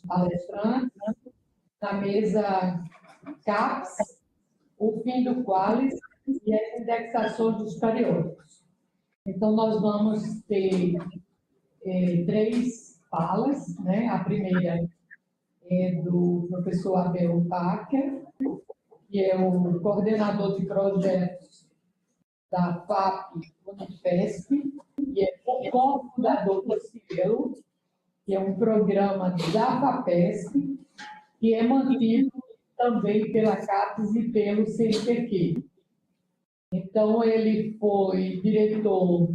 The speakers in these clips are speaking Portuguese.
palestrantes, na mesa CAPS, o fim do Qualis e as indexações dos periódicos. Então, nós vamos ter 3 falas, né? A primeira é do professor Abel Packer, que é o coordenador de projetos da FAP Unifesp, e é o cofundador do Cielo, que é um programa da FAPESP, que é mantido também pela CAPES e pelo CNPq. Então, ele foi diretor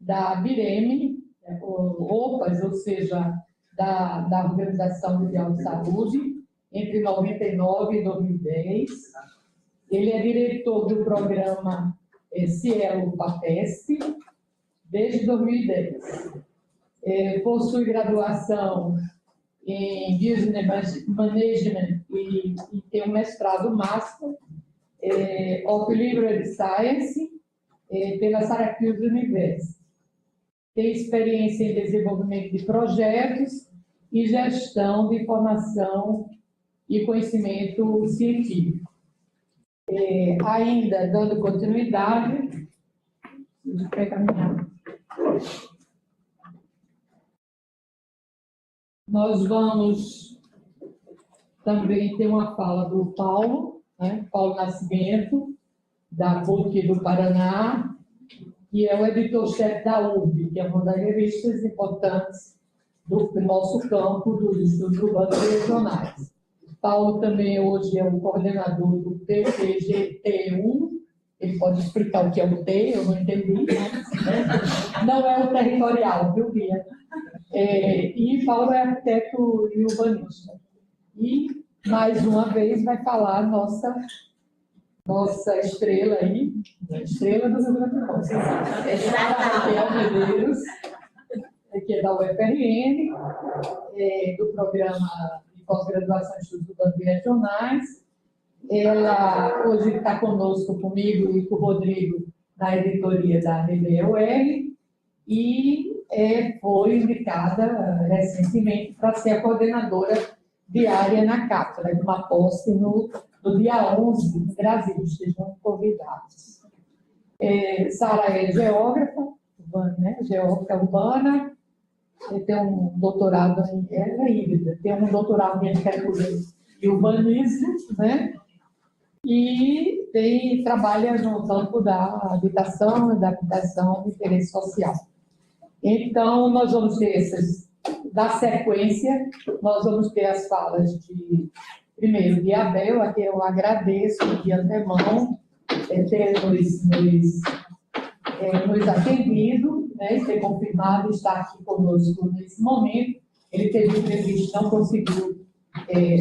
da BIREME, OPAS, ou seja, da Organização Mundial de Saúde, entre 99 e 2010. Ele é diretor do programa Cielo-FAPESP desde 2010. Possui graduação em Business Management e tem um mestrado Master of Library Science pela Syracuse University. Tem experiência em desenvolvimento de projetos e gestão de informação e conhecimento científico. Ainda dando continuidade, nós vamos também ter uma fala do Paulo, né? Paulo Nascimento, da PUC do Paraná, que é o editor-chefe da URB, que é uma das revistas importantes do nosso campo dos estudos urbanos e regionais. Paulo também hoje é o coordenador do PPGT1, ele pode explicar o que é o T, eu não entendi, né? Não é o territorial, viu, Bia? E Paulo é arquiteto e urbanista. E, mais uma vez, vai falar nossa estrela aí, a estrela do Rio Grande do Norte. Raquel Medeiros, que é da UFRN, do programa de pós-graduação em estudos urbanos e regionais. Ela hoje está conosco, comigo e com o Rodrigo, na editoria da RBUR, e foi indicada recentemente para ser a coordenadora diária na CAPES, de uma posse no dia 11, em Brasília, estejam convidados. Sara é geógrafa, né? Geógrafa urbana, tem um doutorado em híbrida, tem um doutorado em arquitetura e urbanismo, né? E trabalha no campo da habitação e da habitação de interesse social. Então, nós vamos ter da sequência, nós vamos ter as falas primeiro, de Abel, a quem eu agradeço de antemão ter nos atendido, né, ter confirmado estar aqui conosco nesse momento. Ele teve entrevista, não conseguiu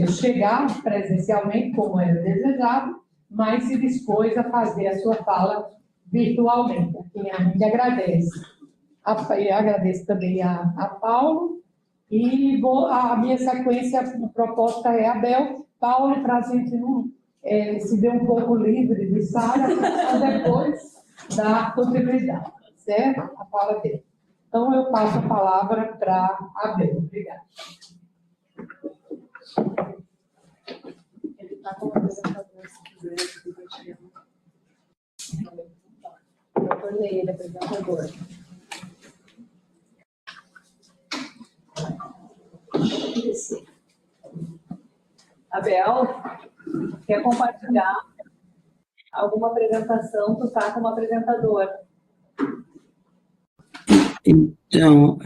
chegar presencialmente, como era desejado, mas se dispôs a fazer a sua fala virtualmente, a quem a gente agradece. Agradeço também a Paulo, e a minha sequência proposta é Abel, Paulo, para a gente não se ver um pouco livre de Sara, depois da continuidade, certo? A fala dele. Então, eu passo a palavra para Abel. Obrigada. Ele está com uma apresentação, se quiser, eu tornei ele apresentador. Abel, quer compartilhar alguma apresentação? Tu está como apresentador. Então,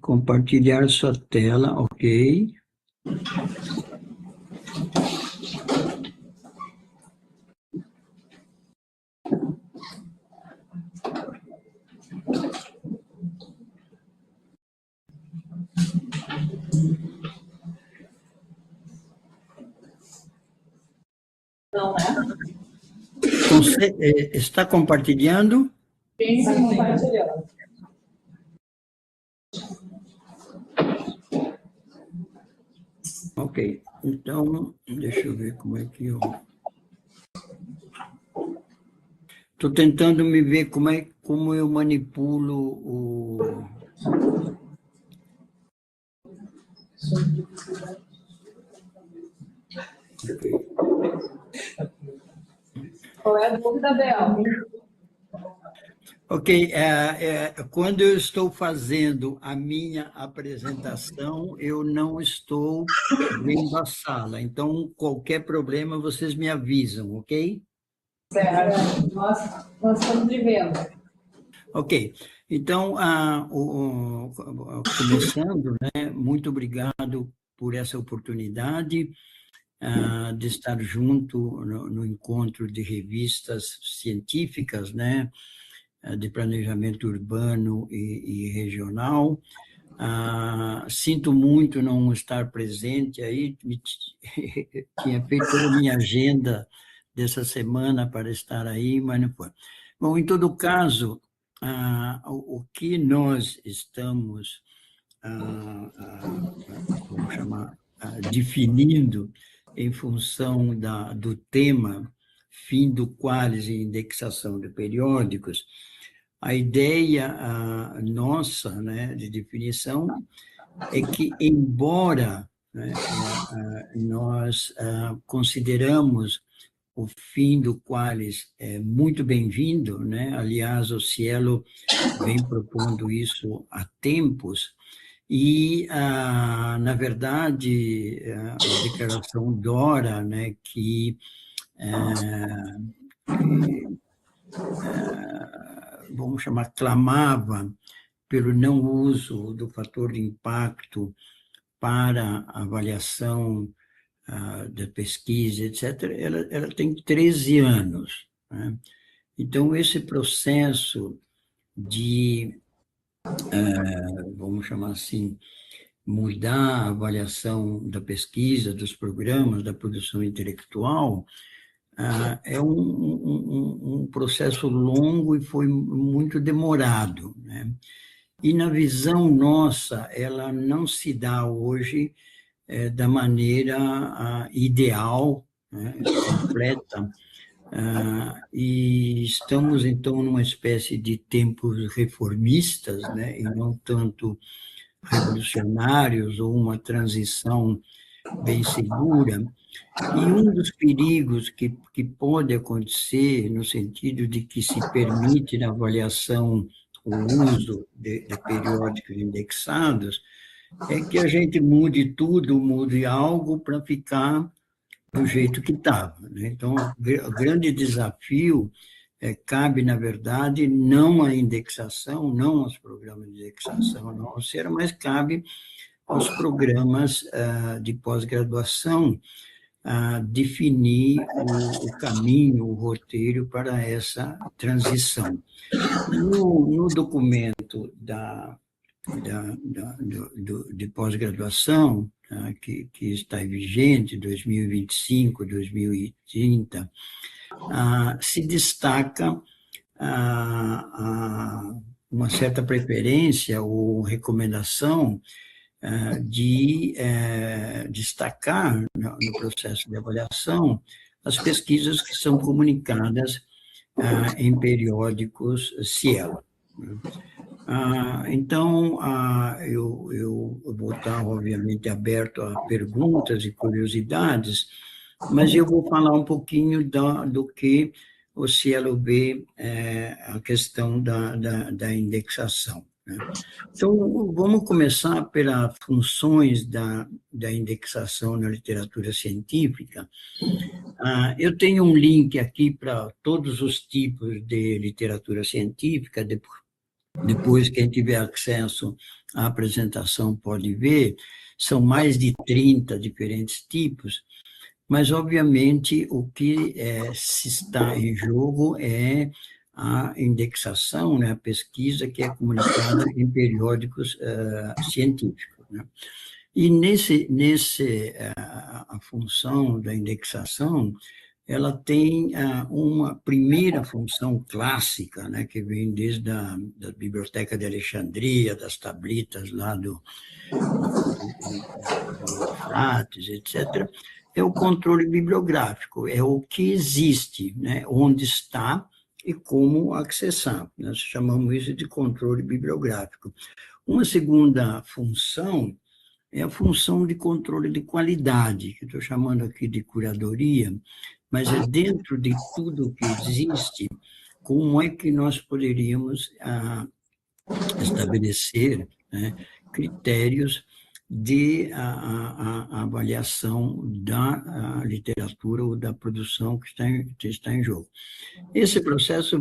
compartilhar sua tela, ok. Não, né? Você está compartilhando? Sim, compartilhando. Ok, então, deixa eu ver como é que eu... Estou tentando me ver como eu manipulo o... Qual é a dúvida, Bel? Ok, quando eu estou fazendo a minha apresentação, eu não estou vendo a sala, então qualquer problema vocês me avisam, ok? Certo. Nós estamos te vendo. Ok, então, começando, né, muito obrigado por essa oportunidade de estar junto no encontro de revistas científicas, né, de planejamento urbano e regional. Sinto muito não estar presente aí, tinha feito toda a minha agenda dessa semana para estar aí, mas não foi. Bom, em todo caso, o que nós estamos, vamos chamar, definindo em função do tema fim do qualis e indexação de periódicos, a ideia nossa, né, de definição é que, embora, né, nós consideramos o fim do qualis muito bem-vindo, né? Aliás, o Cielo vem propondo isso há tempos, e, na verdade, a declaração Dora, né, que vamos chamar, clamava pelo não uso do fator de impacto para avaliação da pesquisa, etc., ela tem 13 anos. Né? Então, esse processo de, vamos chamar assim, mudar a avaliação da pesquisa, dos programas, da produção intelectual, é um processo longo e foi muito demorado, né? E na visão nossa, ela não se dá hoje da maneira ideal, né, completa, e estamos então numa espécie de tempos reformistas, né, e não tanto revolucionários ou uma transição bem segura. E um dos perigos que pode acontecer, no sentido de que se permite na avaliação o uso de periódicos indexados, é que a gente mude tudo, mude algo para ficar do jeito que estava. Né? Então, o grande desafio cabe, na verdade, não à indexação, não aos programas de indexação, não ao CERA, mas cabe aos programas de pós-graduação, a definir o caminho, o roteiro para essa transição. No documento de pós-graduação, que está vigente, 2025, 2030, se destaca uma certa preferência ou recomendação de destacar no processo de avaliação as pesquisas que são comunicadas em periódicos Cielo. Então, eu vou estar, obviamente, aberto a perguntas e curiosidades, mas eu vou falar um pouquinho do que o Cielo vê a questão da indexação. Né? Então, vamos começar pelas funções da indexação na literatura científica. Eu tenho um link aqui para todos os tipos de literatura científica, depois quem tiver acesso à apresentação pode ver, são mais de 30 diferentes tipos, mas, obviamente, o que se está em jogo é a indexação, né, a pesquisa que é comunicada em periódicos científicos. Né? E a função da indexação, ela tem uma primeira função clássica, né, que vem desde da Biblioteca de Alexandria, das tablitas lá do Eufrates, etc., é o controle bibliográfico, é o que existe, né, onde está e como acessar. Nós chamamos isso de controle bibliográfico. Uma segunda função é a função de controle de qualidade, que estou chamando aqui de curadoria, mas é dentro de tudo que existe, como é que nós poderíamos estabelecer, né, critérios de avaliação da literatura ou da produção que está em jogo. Esse processo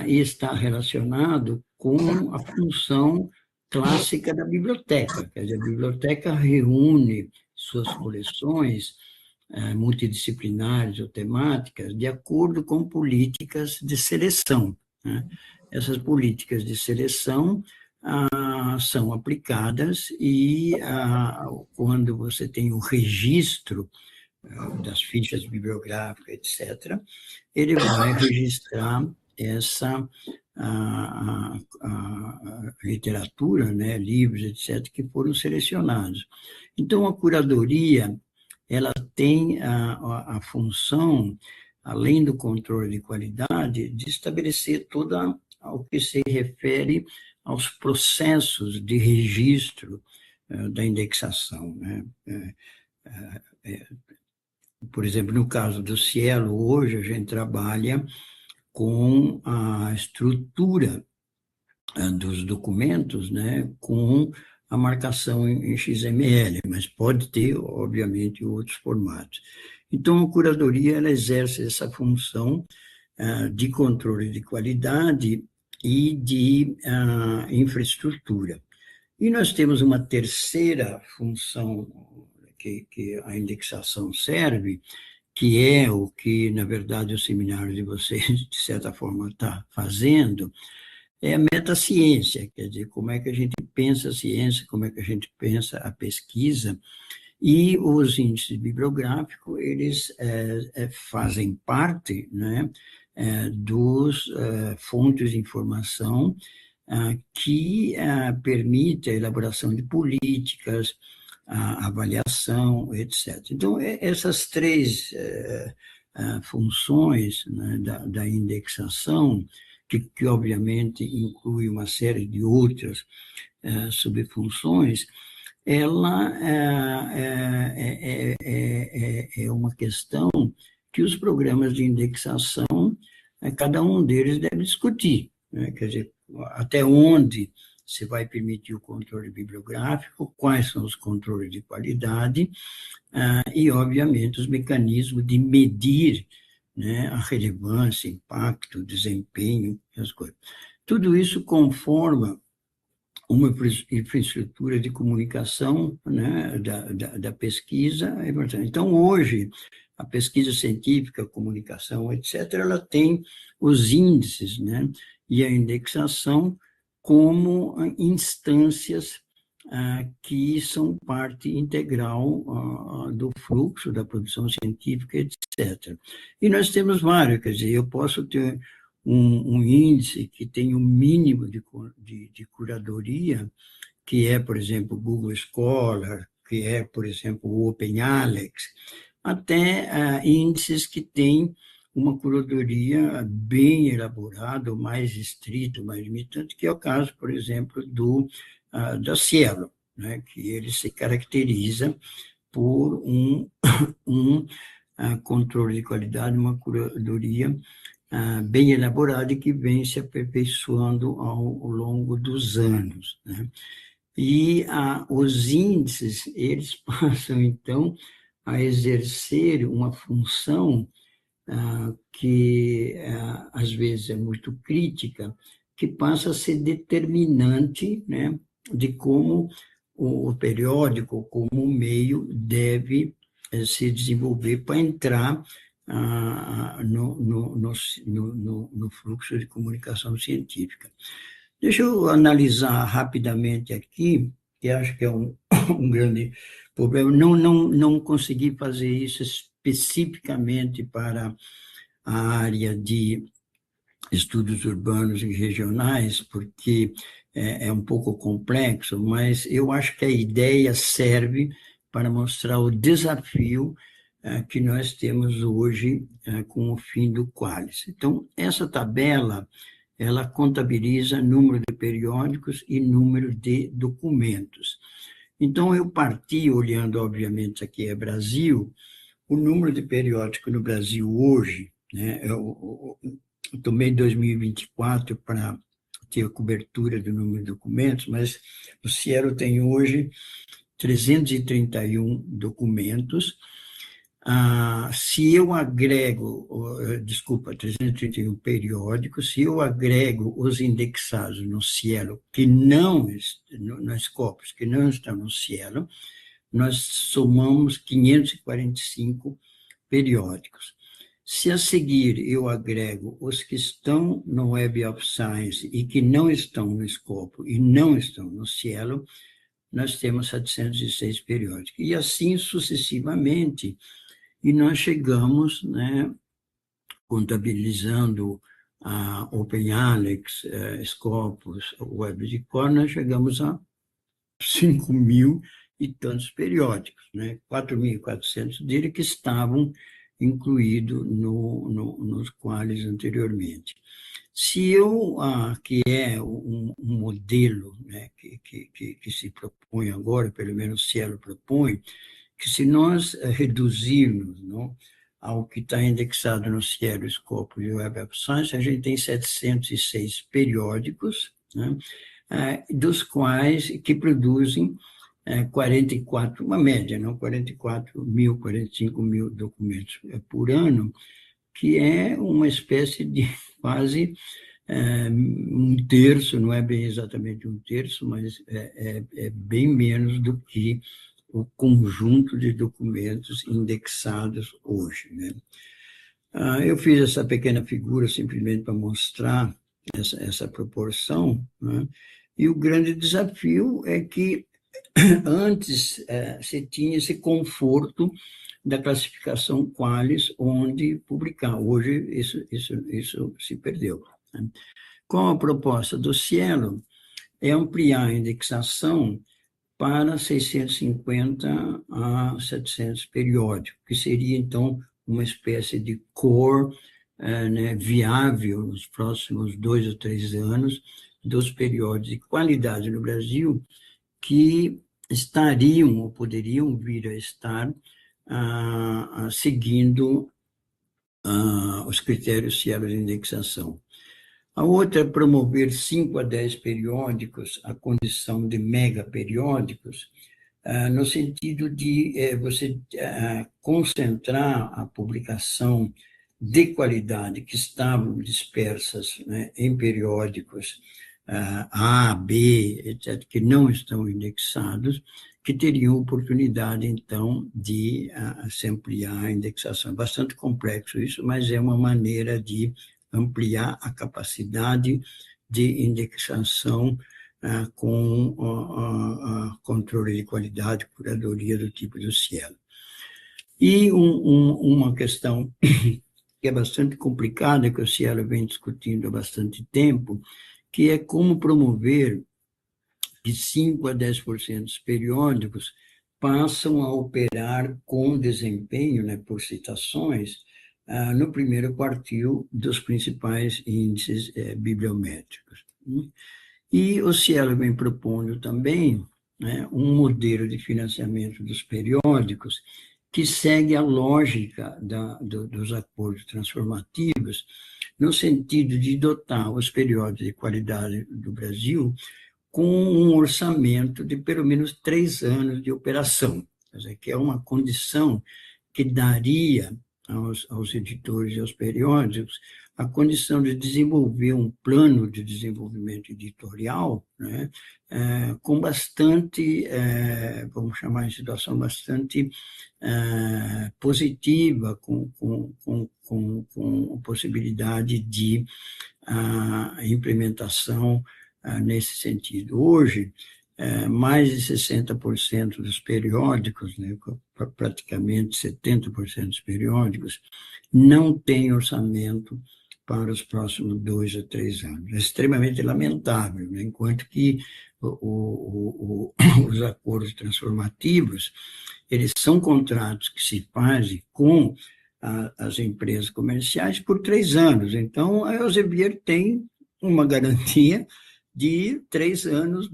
está relacionado com a função clássica da biblioteca, quer dizer, a biblioteca reúne suas coleções multidisciplinares ou temáticas de acordo com políticas de seleção, né? Essas políticas de seleção são aplicadas e quando você tem o registro das fichas bibliográficas, etc., ele vai registrar essa literatura, né, livros, etc., que foram selecionados. Então, a curadoria, ela tem a função, além do controle de qualidade, de estabelecer toda o que se refere aos processos de registro da indexação, né? Por exemplo, no caso do Cielo, hoje a gente trabalha com a estrutura dos documentos, né, com a marcação em XML, mas pode ter, obviamente, outros formatos. Então, a curadoria ela exerce essa função de controle de qualidade e de infraestrutura. E nós temos uma terceira função que a indexação serve, que é o que, na verdade, o seminário de vocês, de certa forma, está fazendo, é a metaciência, quer dizer, como é que a gente pensa a ciência, como é que a gente pensa a pesquisa, e os índices bibliográficos, eles fazem parte, né, dos fontes de informação que permite a elaboração de políticas, a avaliação, etc. Então, essas três funções, né, da indexação, que obviamente inclui uma série de outras subfunções, ela é uma questão que os programas de indexação, cada um deles deve discutir, né? Quer dizer, até onde se vai permitir o controle bibliográfico, quais são os controles de qualidade e, obviamente, os mecanismos de medir, né, a relevância, impacto, desempenho, as coisas. Tudo isso conforma uma infraestrutura de comunicação, né, da pesquisa. Então, hoje, a pesquisa científica, a comunicação, etc., ela tem os índices, né, e a indexação como instâncias que são parte integral do fluxo da produção científica, etc. E nós temos vários, quer dizer, eu posso ter um índice que tem um mínimo de curadoria, que é, por exemplo, o Google Scholar, que é, por exemplo, o OpenAlex, até índices que têm uma curadoria bem elaborada, mais estrita, mais limitante, que é o caso, por exemplo, da Cielo, né, que ele se caracteriza por um controle de qualidade, uma curadoria bem elaborada e que vem se aperfeiçoando ao longo dos anos, né? E os índices, eles passam, então, a exercer uma função que, às vezes, é muito crítica, que passa a ser determinante, né, de como o periódico, como o meio deve se desenvolver para entrar no fluxo de comunicação científica. Deixa eu analisar rapidamente aqui, que acho que é um grande problema. Não consegui fazer isso especificamente para a área de estudos urbanos e regionais, porque é um pouco complexo, mas eu acho que a ideia serve para mostrar o desafio que nós temos hoje com o fim do Qualis. Então, essa tabela, ela contabiliza número de periódicos e número de documentos. Então, eu parti, olhando, obviamente, aqui é Brasil, o número de periódicos no Brasil hoje, né, eu tomei 2024 para ter a cobertura do número de documentos, mas o Cielo tem hoje 331 documentos. Se eu agrego, desculpa, 331 periódicos, se eu agrego os indexados no Cielo, que não, nos Scopus, que não estão no Cielo, nós somamos 545 periódicos. Se a seguir eu agrego os que estão no Web of Science e que não estão no Scopus e não estão no Cielo, nós temos 706 periódicos. E assim sucessivamente, e nós chegamos, né, contabilizando a OpenAlex, Scopus, Web de Core, nós chegamos a 5.000 e tantos periódicos, né? 4.400 dele que estavam incluídos nos quais anteriormente. Se eu, que é um modelo, né, que se propõe agora, pelo menos o Cielo propõe, que se nós reduzirmos, não, ao que está indexado no Cielo, Scopus e Web of Science, a gente tem 706 periódicos, né, dos quais que produzem 44, uma média, não, 44.000, 45.000 documentos por ano, que é uma espécie de quase um terço, não é bem exatamente um terço, mas é bem menos do que o conjunto de documentos indexados hoje, né? Eu fiz essa pequena figura simplesmente para mostrar essa proporção, né? E o grande desafio é que antes se tinha esse conforto da classificação Qualis, onde publicar. Hoje isso se perdeu, né? Com a proposta do Cielo, é ampliar a indexação para 650 a 700 periódicos, que seria, então, uma espécie de core, né, viável nos próximos 2 ou 3 anos dos periódicos de qualidade no Brasil, que estariam ou poderiam vir a estar seguindo os critérios Cielo de indexação. A outra é promover 5 a 10 periódicos à condição de megaperiódicos, no sentido de você concentrar a publicação de qualidade que estavam dispersas, né, em periódicos A, B, etc., que não estão indexados, que teriam oportunidade, então, de se ampliar a indexação. É bastante complexo isso, mas é uma maneira de ampliar a capacidade de indexação com controle de qualidade, curadoria do tipo do Cielo. E uma questão que é bastante complicada, que o Cielo vem discutindo há bastante tempo, que é como promover que 5 a 10% dos periódicos passam a operar com desempenho, né, por citações, no primeiro quartil dos principais índices bibliométricos. E o Cielo vem propondo também, né, um modelo de financiamento dos periódicos que segue a lógica dos acordos transformativos, no sentido de dotar os periódicos de qualidade do Brasil com um orçamento de pelo menos 3 anos de operação, quer dizer, que é uma condição que daria aos editores e aos periódicos a condição de desenvolver um plano de desenvolvimento editorial, né, com bastante, vamos chamar de situação bastante positiva, com possibilidade de implementação nesse sentido. Hoje, mais de 60% dos periódicos, né, praticamente 70% dos periódicos, não têm orçamento para os próximos 2 a 3 anos. É extremamente lamentável, né? Enquanto que os acordos transformativos, eles são contratos que se fazem com as empresas comerciais por 3 anos. Então, a Elsevier tem uma garantia de 3 anos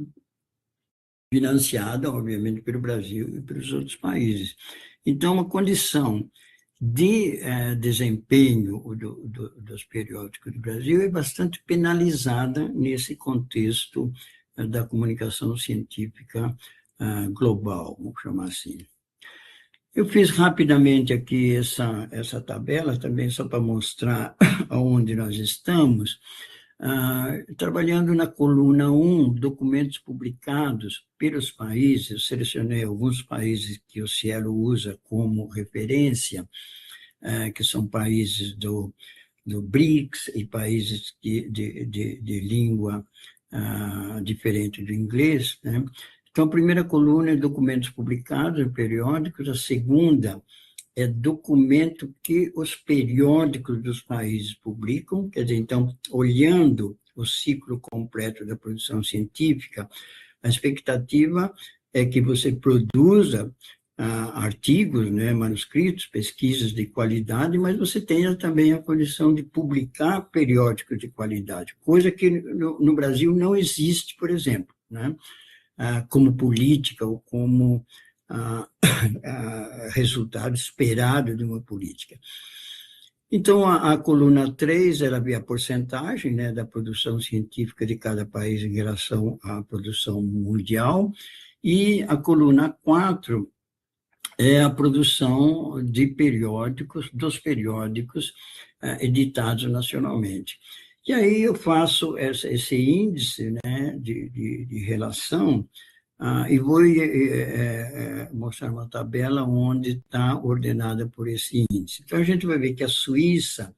financiada, obviamente, pelo Brasil e pelos outros países. Então, a condição de desempenho dos periódicos do Brasil é bastante penalizada nesse contexto da comunicação científica global, vamos chamar assim. Eu fiz rapidamente aqui essa tabela, também só para mostrar aonde nós estamos, trabalhando na coluna 1, documentos publicados pelos países. Eu selecionei alguns países que o Cielo usa como referência, que são países do BRICS e países de língua diferente do inglês, né? Então, a primeira coluna é documentos publicados em periódicos, a segunda é documento que os periódicos dos países publicam, quer dizer, então, olhando o ciclo completo da produção científica, a expectativa é que você produza artigos, né, manuscritos, pesquisas de qualidade, mas você tenha também a condição de publicar periódicos de qualidade, coisa que no Brasil não existe, por exemplo, né? Como política ou como resultado esperado de uma política. Então, a coluna 3, ela vê a porcentagem, né, da produção científica de cada país em relação à produção mundial, e a coluna 4 é a produção de periódicos, dos periódicos editados nacionalmente. E aí eu faço esse índice, né, de relação, e vou mostrar uma tabela onde está ordenada por esse índice. Então, a gente vai ver que a Suíça,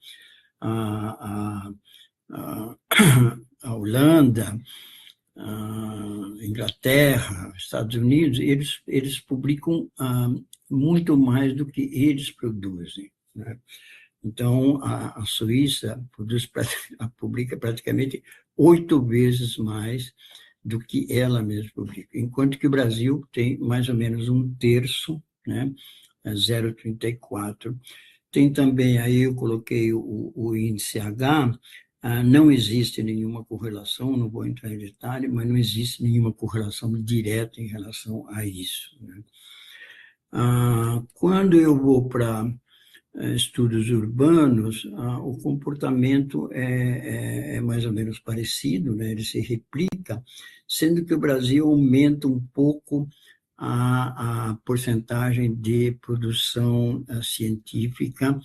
a Holanda, a Inglaterra, Estados Unidos, eles publicam muito mais do que eles produzem, né? Então, a Suíça publica praticamente 8 vezes mais do que ela mesma publica, enquanto que o Brasil tem mais ou menos 1/3, né? 0,34. Tem também, aí eu coloquei o índice H, não existe nenhuma correlação, não vou entrar em detalhe, mas não existe nenhuma correlação direta em relação a isso, né? Quando eu vou para estudos urbanos, o comportamento é mais ou menos parecido, né? Ele se replica, sendo que o Brasil aumenta um pouco a porcentagem de produção científica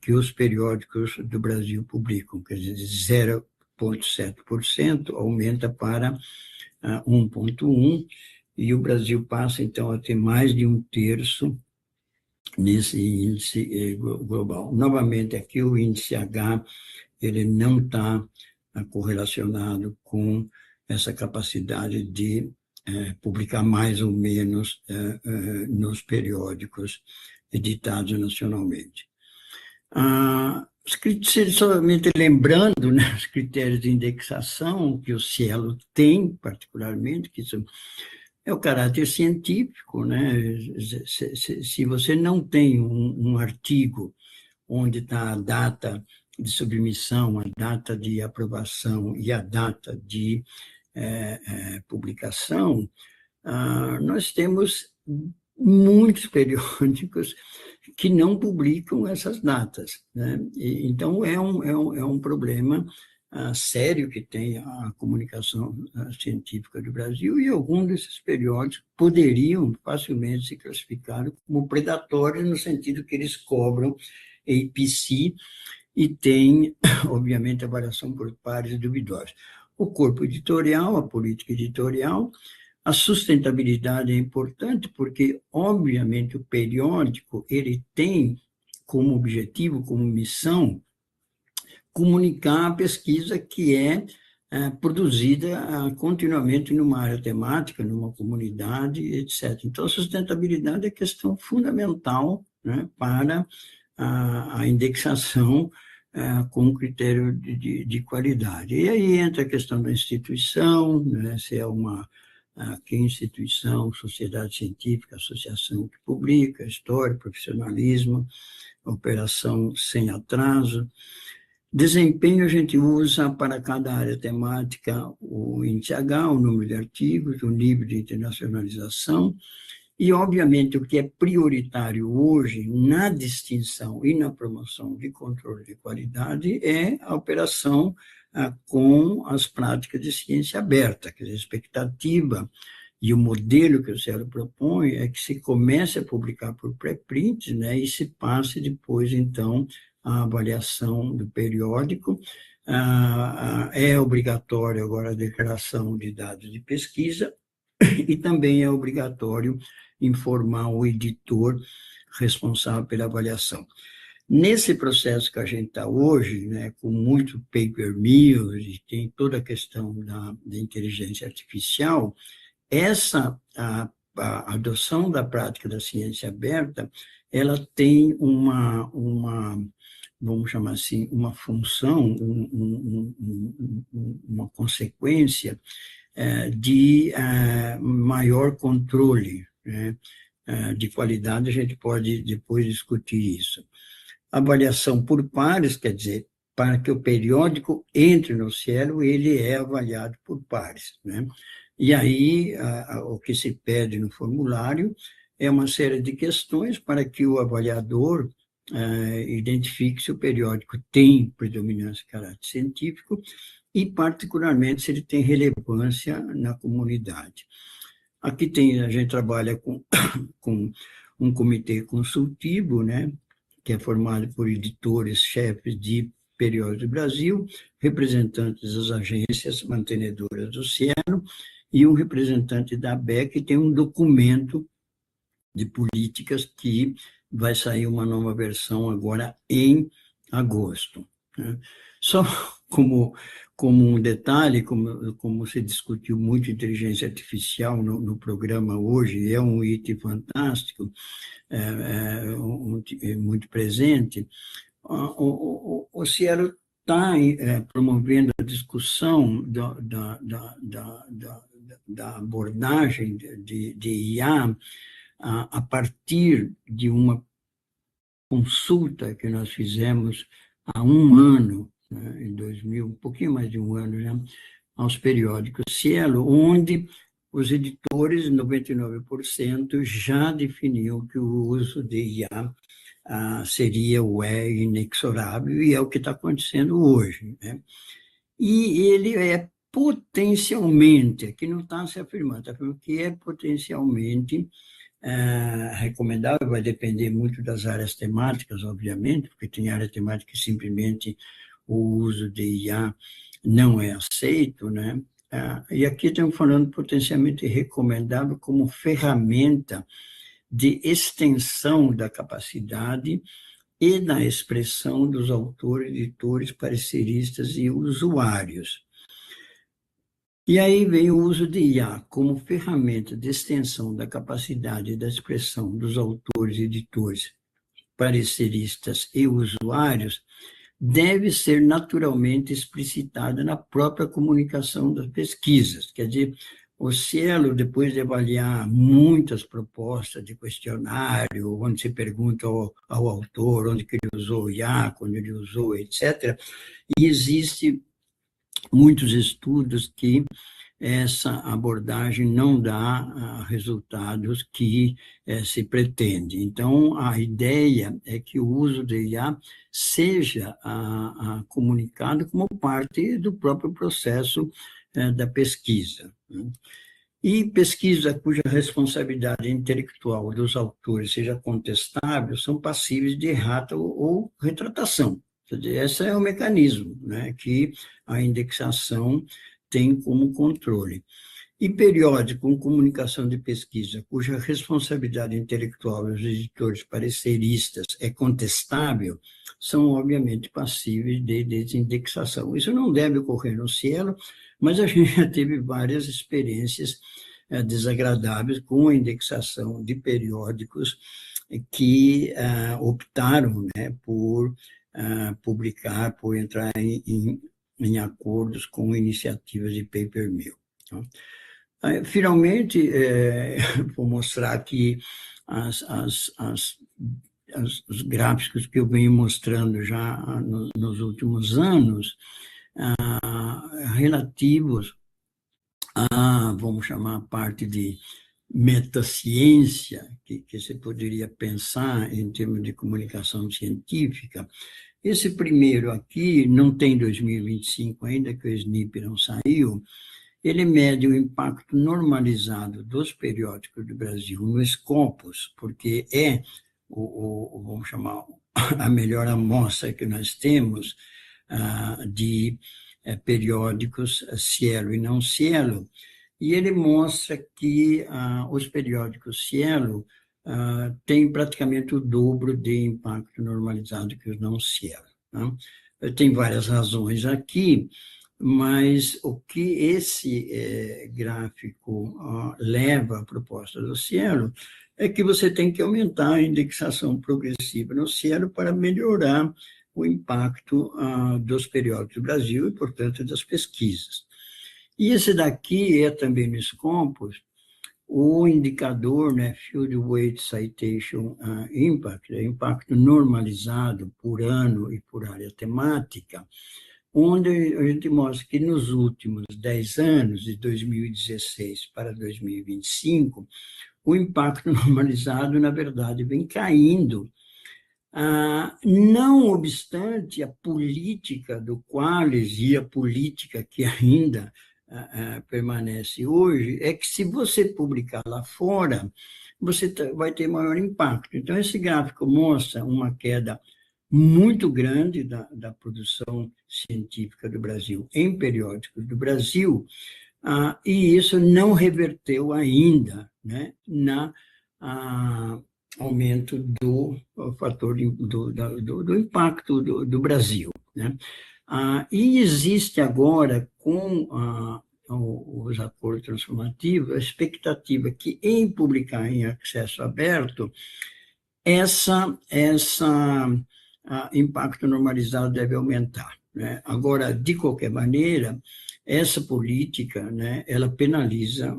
que os periódicos do Brasil publicam, quer dizer, de 0,7% aumenta para 1,1%, e o Brasil passa, então, a ter mais de 1/3 nesse índice global. Novamente, aqui o índice H, ele não está correlacionado com essa capacidade de publicar mais ou menos nos periódicos editados nacionalmente. Somente lembrando, né, os critérios de indexação que o Cielo tem, particularmente, que são é o caráter científico, né? Se você não tem um artigo onde está a data de submissão, a data de aprovação e a data de publicação, nós temos muitos periódicos que não publicam essas datas, né? Então, é um problema sério que tem a comunicação científica do Brasil, e alguns desses periódicos poderiam facilmente ser classificados como predatórios, no sentido que eles cobram APC e têm, obviamente, avaliação por pares duvidosa. O corpo editorial, a política editorial, a sustentabilidade é importante porque, obviamente, o periódico ele tem como objetivo, como missão, comunicar a pesquisa que é produzida continuamente numa área temática, numa comunidade, etc. Então, a sustentabilidade é questão fundamental, né, para a indexação com critério de qualidade. E aí entra a questão da instituição, né, se é que instituição, sociedade científica, associação que publica, história, profissionalismo, operação sem atraso. Desempenho a gente usa para cada área temática o índice H, o número de artigos, o nível de internacionalização, e, obviamente, o que é prioritário hoje na distinção e na promoção de controle de qualidade é a operação com as práticas de ciência aberta, quer dizer, a expectativa e o modelo que o Cielo propõe é que se comece a publicar por pré-prints, né, e se passe depois, então, a avaliação do periódico. É obrigatório agora a declaração de dados de pesquisa e também é obrigatório informar o editor responsável pela avaliação. Nesse processo que a gente está hoje, né, com muito paper mill, e tem toda a questão da inteligência artificial, a adoção da prática da ciência aberta, ela tem vamos chamar assim, uma função, uma consequência de maior controle, né, de qualidade. A gente pode depois discutir isso. Avaliação por pares, quer dizer, para que o periódico entre no Cielo, ele é avaliado por pares, né? E aí, o que se pede no formulário é uma série de questões para que o avaliador identifique se o periódico tem predominância de caráter científico e, particularmente, se ele tem relevância na comunidade. Aqui a gente trabalha com um comitê consultivo, né, que é formado por editores, chefes de periódicos do Brasil, representantes das agências mantenedoras do Cielo e um representante da ABEC, que tem um documento de políticas que vai sair uma nova versão agora em agosto, né? Só como um detalhe, como se discutiu muito inteligência artificial no programa hoje, é um item fantástico, muito presente, o Cielo está promovendo a discussão da abordagem de IA a partir de uma consulta que nós fizemos há um ano, né, em 2000, um pouquinho mais de um ano já, aos periódicos Cielo, onde os editores, 99%, já definiam que o uso de IA seria inexorável, e é o que está acontecendo hoje, né? E ele é potencialmente, aqui não está se afirmando, está afirmando que é potencialmente recomendável, vai depender muito das áreas temáticas, obviamente, porque tem área temática que simplesmente o uso de IA não é aceito, né? E aqui estamos falando potencialmente recomendável como ferramenta de extensão da capacidade e da expressão dos autores, editores, pareceristas e usuários. E aí vem o uso de IA como ferramenta de extensão da capacidade e da expressão dos autores, editores, pareceristas e usuários, deve ser naturalmente explicitada na própria comunicação das pesquisas. Quer dizer, o Cielo, depois de avaliar muitas propostas de questionário, onde se pergunta ao autor onde que ele usou IA, quando ele usou, etc., e existe muitos estudos que essa abordagem não dá resultados que se pretende. Então, a ideia é que o uso de IA seja comunicado como parte do próprio processo da pesquisa. E pesquisa cuja responsabilidade intelectual dos autores seja contestável são passíveis de errata ou retratação. Quer dizer, esse é o mecanismo, né, que a indexação tem como controle. E periódico com comunicação de pesquisa, cuja responsabilidade intelectual dos editores pareceristas é contestável, são obviamente passíveis de desindexação. Isso não deve ocorrer no Cielo, mas a gente já teve várias experiências desagradáveis com a indexação de periódicos que optaram, né, por publicar, por entrar em acordos com iniciativas de paper mill. Finalmente, vou mostrar aqui as os gráficos que eu venho mostrando já nos últimos anos, relativos a, vamos chamar, a parte de metaciência, que você poderia pensar em termos de comunicação científica. Esse primeiro aqui, não tem 2025 ainda, que o SNP não saiu, ele mede o impacto normalizado dos periódicos do Brasil no Scopus, porque é, vamos chamar, a melhor amostra que nós temos de periódicos Cielo e não Cielo, e ele mostra que os periódicos Cielo têm praticamente o dobro de impacto normalizado que os não Cielo. Né? Tem várias razões aqui, mas o que esse gráfico leva à proposta do Cielo é que você tem que aumentar a indexação progressiva no Cielo para melhorar o impacto dos periódicos do Brasil e, portanto, das pesquisas. E esse daqui é também no Scopus o indicador, né, Field Weight Citation Impact, impacto normalizado por ano e por área temática, onde a gente mostra que nos últimos 10 anos, de 2016 para 2025, o impacto normalizado, na verdade, vem caindo, não obstante a política do Qualis e a política que ainda permanece hoje, é que se você publicar lá fora, você vai ter maior impacto. Então, esse gráfico mostra uma queda muito grande da produção científica do Brasil em periódicos do Brasil, e isso não reverteu ainda, né, na aumento do fator do impacto do Brasil, né? E existe agora, com os acordos transformativos, a expectativa que, em publicar em acesso aberto, essa impacto normalizado deve aumentar, né? Agora, de qualquer maneira, essa política, né, ela penaliza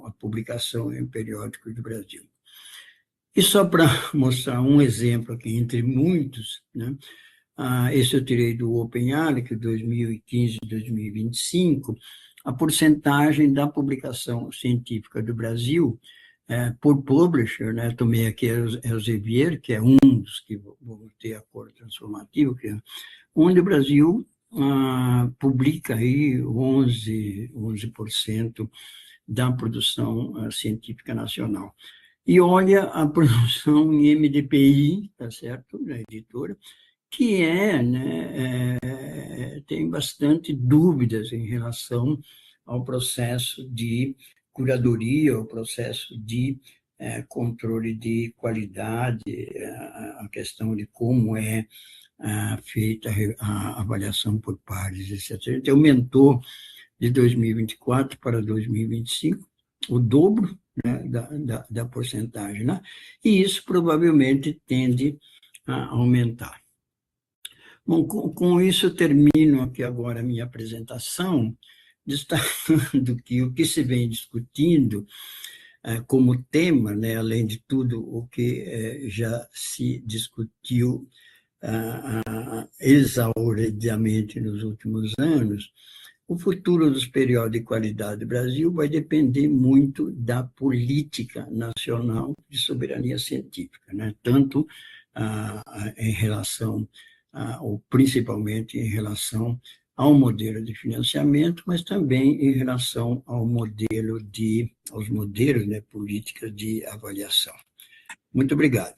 a publicação em periódicos do Brasil. E só para mostrar um exemplo aqui, entre muitos, né, esse eu tirei do OpenAlic, 2015 e 2025, a porcentagem da publicação científica do Brasil por publisher, né, tomei aqui Elsevier, que é um dos que vão ter acordo transformativo, onde o Brasil publica aí 11% da produção científica nacional. E olha a produção em MDPI, tá certo, da editora, que tem bastante dúvidas em relação ao processo de curadoria, ao processo de controle de qualidade, a questão de como é feita a avaliação por pares, etc. Então, aumentou de 2024 para 2025 o dobro, né, da porcentagem, né? E isso provavelmente tende a aumentar. Bom, com isso eu termino aqui agora a minha apresentação, destacando que o que se vem discutindo como tema, né, além de tudo o que já se discutiu exauridamente nos últimos anos, o futuro dos periódicos de qualidade do Brasil vai depender muito da política nacional de soberania científica, né? Tanto em relação, ou principalmente em relação ao modelo de financiamento, mas também em relação ao aos modelos, né, políticas de avaliação. Muito obrigado.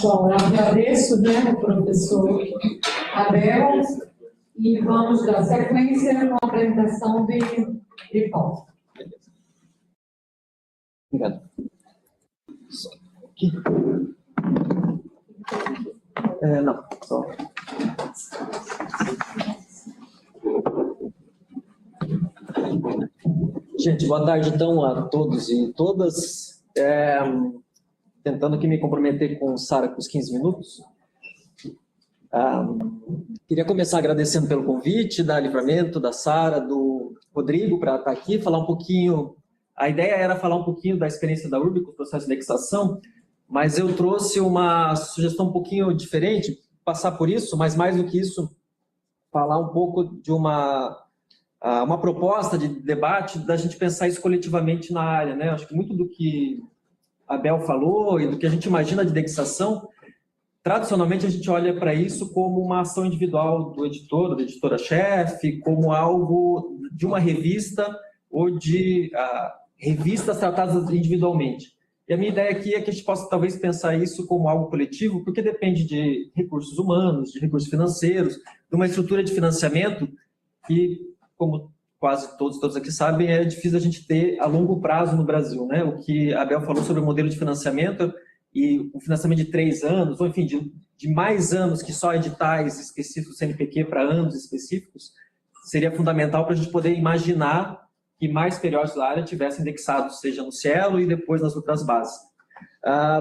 Bom, eu agradeço, né, o professor Abel, e vamos dar sequência com a apresentação de Paulo. Obrigado. Aqui. Não, só. Gente, boa tarde, então, a todos e todas. Tentando aqui me comprometer com Sara com os 15 minutos. Queria começar agradecendo pelo convite da Livramento, da Sara, do Rodrigo, para estar aqui, falar um pouquinho. A ideia era falar um pouquinho da experiência da URB com o processo de indexação, mas eu trouxe uma sugestão um pouquinho diferente, passar por isso, mas mais do que isso, falar um pouco de uma proposta de debate da gente pensar isso coletivamente na área, né? Acho que muito do que a Bel falou e do que a gente imagina de indexação, tradicionalmente a gente olha para isso como uma ação individual do editor, da editora-chefe, como algo de uma revista ou de revistas tratadas individualmente. E a minha ideia aqui é que a gente possa talvez pensar isso como algo coletivo, porque depende de recursos humanos, de recursos financeiros, de uma estrutura de financiamento que, como quase todos aqui sabem, é difícil a gente ter a longo prazo no Brasil, né? O que a Bel falou sobre o modelo de financiamento e o financiamento de 3 anos, ou enfim, de mais anos que só editais específicos CNPq para anos específicos, seria fundamental para a gente poder imaginar que mais periódicos da área tivessem indexados, seja no Cielo e depois nas outras bases.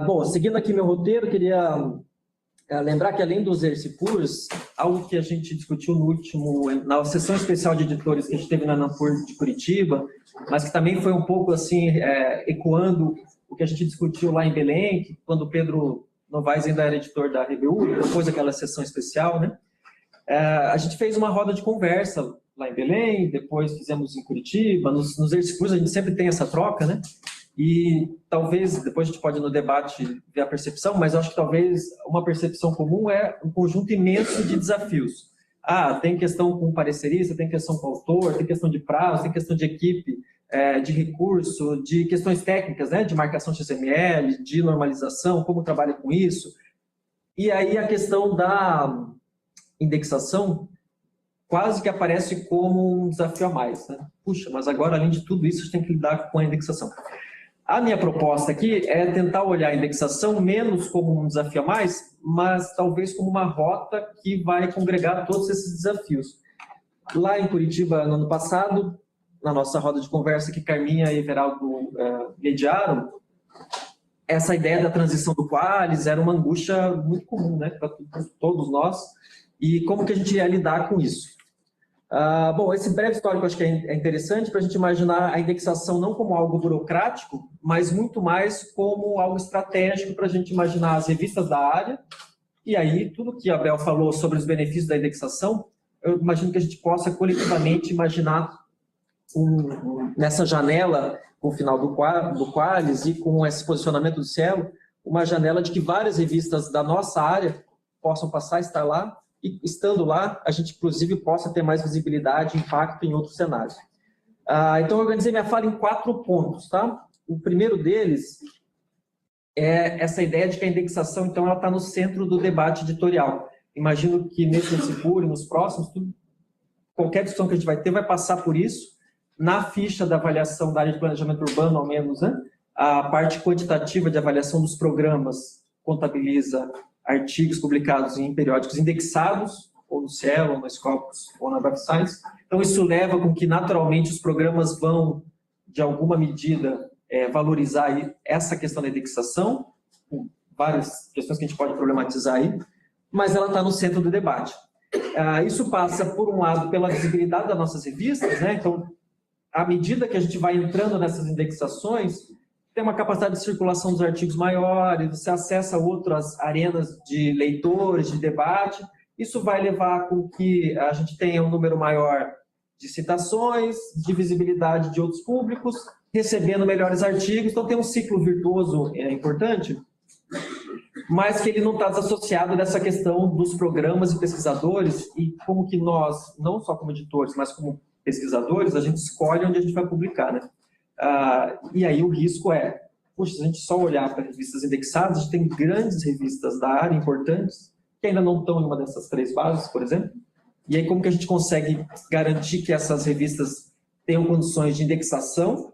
Bom, seguindo aqui meu roteiro, queria lembrar que além dos ERCPURs, algo que a gente discutiu na sessão especial de editores que a gente teve na Nampur de Curitiba, mas que também foi um pouco assim, ecoando o que a gente discutiu lá em Belém, quando o Pedro Novaes ainda era editor da RBU, depois daquela sessão especial, né? A gente fez uma roda de conversa lá em Belém, depois fizemos em Curitiba, nos ERCPURs a gente sempre tem essa troca, né? E talvez, depois a gente pode no debate ver a percepção, mas eu acho que talvez uma percepção comum é um conjunto imenso de desafios. Tem questão com parecerista, tem questão com autor, tem questão de prazo, tem questão de equipe, de recurso, de questões técnicas, né? De marcação XML, de normalização, como trabalha com isso. E aí a questão da indexação quase que aparece como um desafio a mais, né? Puxa, mas agora, além de tudo isso, a gente tem que lidar com a indexação. A minha proposta aqui é tentar olhar a indexação menos como um desafio a mais, mas talvez como uma rota que vai congregar todos esses desafios. Lá em Curitiba, no ano passado, na nossa roda de conversa que Carminha e Everaldo mediaram, essa ideia da transição do Qualis era uma angústia muito comum, né, para todos nós, e como que a gente ia lidar com isso. Bom, esse breve histórico acho que é interessante para a gente imaginar a indexação não como algo burocrático, mas muito mais como algo estratégico para a gente imaginar as revistas da área. E aí, tudo que a Bel falou sobre os benefícios da indexação, eu imagino que a gente possa coletivamente imaginar nessa janela, com o final do Qualis e com esse posicionamento do Cielo, uma janela de que várias revistas da nossa área possam passar a estar lá, e estando lá, a gente, inclusive, possa ter mais visibilidade e impacto em outros cenários. Então, eu organizei minha fala em 4 pontos, tá? O primeiro deles é essa ideia de que a indexação, então, ela está no centro do debate editorial. Imagino que nesse ERCPUR e nos próximos, qualquer discussão que a gente vai ter vai passar por isso. Na ficha da avaliação da área de planejamento urbano, ao menos, né? A parte quantitativa de avaliação dos programas contabiliza artigos publicados em periódicos indexados, ou no Cielo, ou no Scopus, ou na Web Science. Então, isso leva com que, naturalmente, os programas vão, de alguma medida, valorizar essa questão da indexação, com várias questões que a gente pode problematizar aí, mas ela está no centro do debate. Isso passa, por um lado, pela visibilidade das nossas revistas, né? Então, à medida que a gente vai entrando nessas indexações, tem uma capacidade de circulação dos artigos maiores, você acessa outras arenas de leitores, de debate, isso vai levar com que a gente tenha um número maior de citações, de visibilidade de outros públicos, recebendo melhores artigos, então tem um ciclo virtuoso importante, mas que ele não está desassociado dessa questão dos programas e pesquisadores e como que nós, não só como editores, mas como pesquisadores, a gente escolhe onde a gente vai publicar, né? E aí o risco puxa, se a gente só olhar para revistas indexadas, a gente tem grandes revistas da área importantes que ainda não estão em uma dessas 3 bases, por exemplo. E aí como que a gente consegue garantir que essas revistas tenham condições de indexação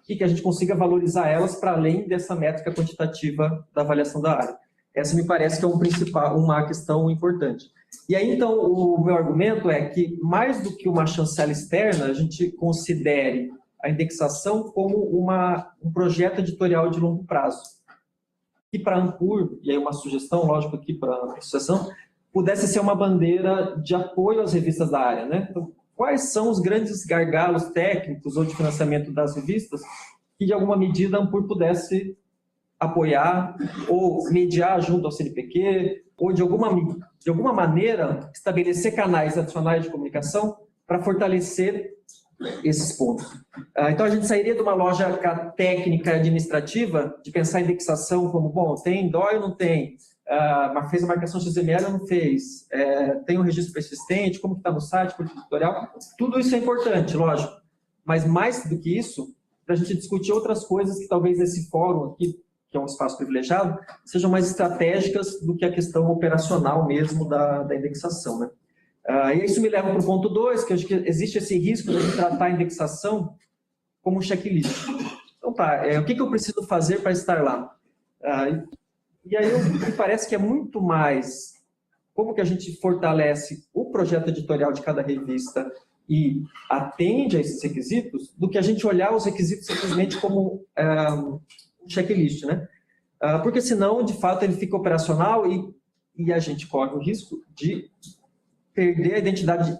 e que a gente consiga valorizar elas para além dessa métrica quantitativa da avaliação da área? Essa me parece que é uma questão importante. E aí, então, o meu argumento é que, mais do que uma chancela externa, a gente considere a indexação como um projeto editorial de longo prazo. E para a Ampur, e aí uma sugestão, lógico, aqui para a associação, pudesse ser uma bandeira de apoio às revistas da área, né? Então, quais são os grandes gargalos técnicos ou de financiamento das revistas que, de alguma medida, a Ampur pudesse apoiar ou mediar junto ao CNPq, ou de alguma maneira estabelecer canais adicionais de comunicação para fortalecer esses pontos. Então, a gente sairia de uma lógica técnica administrativa de pensar a indexação como, bom, tem DOI ou não tem? Fez a marcação XML ou não fez? Tem um registro persistente? Como que está no site, política editorial? Tudo isso é importante, lógico. Mas mais do que isso, para a gente discutir outras coisas que talvez esse fórum aqui, que é um espaço privilegiado, sejam mais estratégicas do que a questão operacional mesmo da indexação, né? E isso me leva para o ponto 2, que eu acho que existe esse risco de a gente tratar a indexação como um checklist. Então tá, o que eu preciso fazer para estar lá? E aí me parece que é muito mais como que a gente fortalece o projeto editorial de cada revista e atende a esses requisitos, do que a gente olhar os requisitos simplesmente como um checklist, né? Porque senão, de fato, ele fica operacional e a gente corre o risco de perder a identidade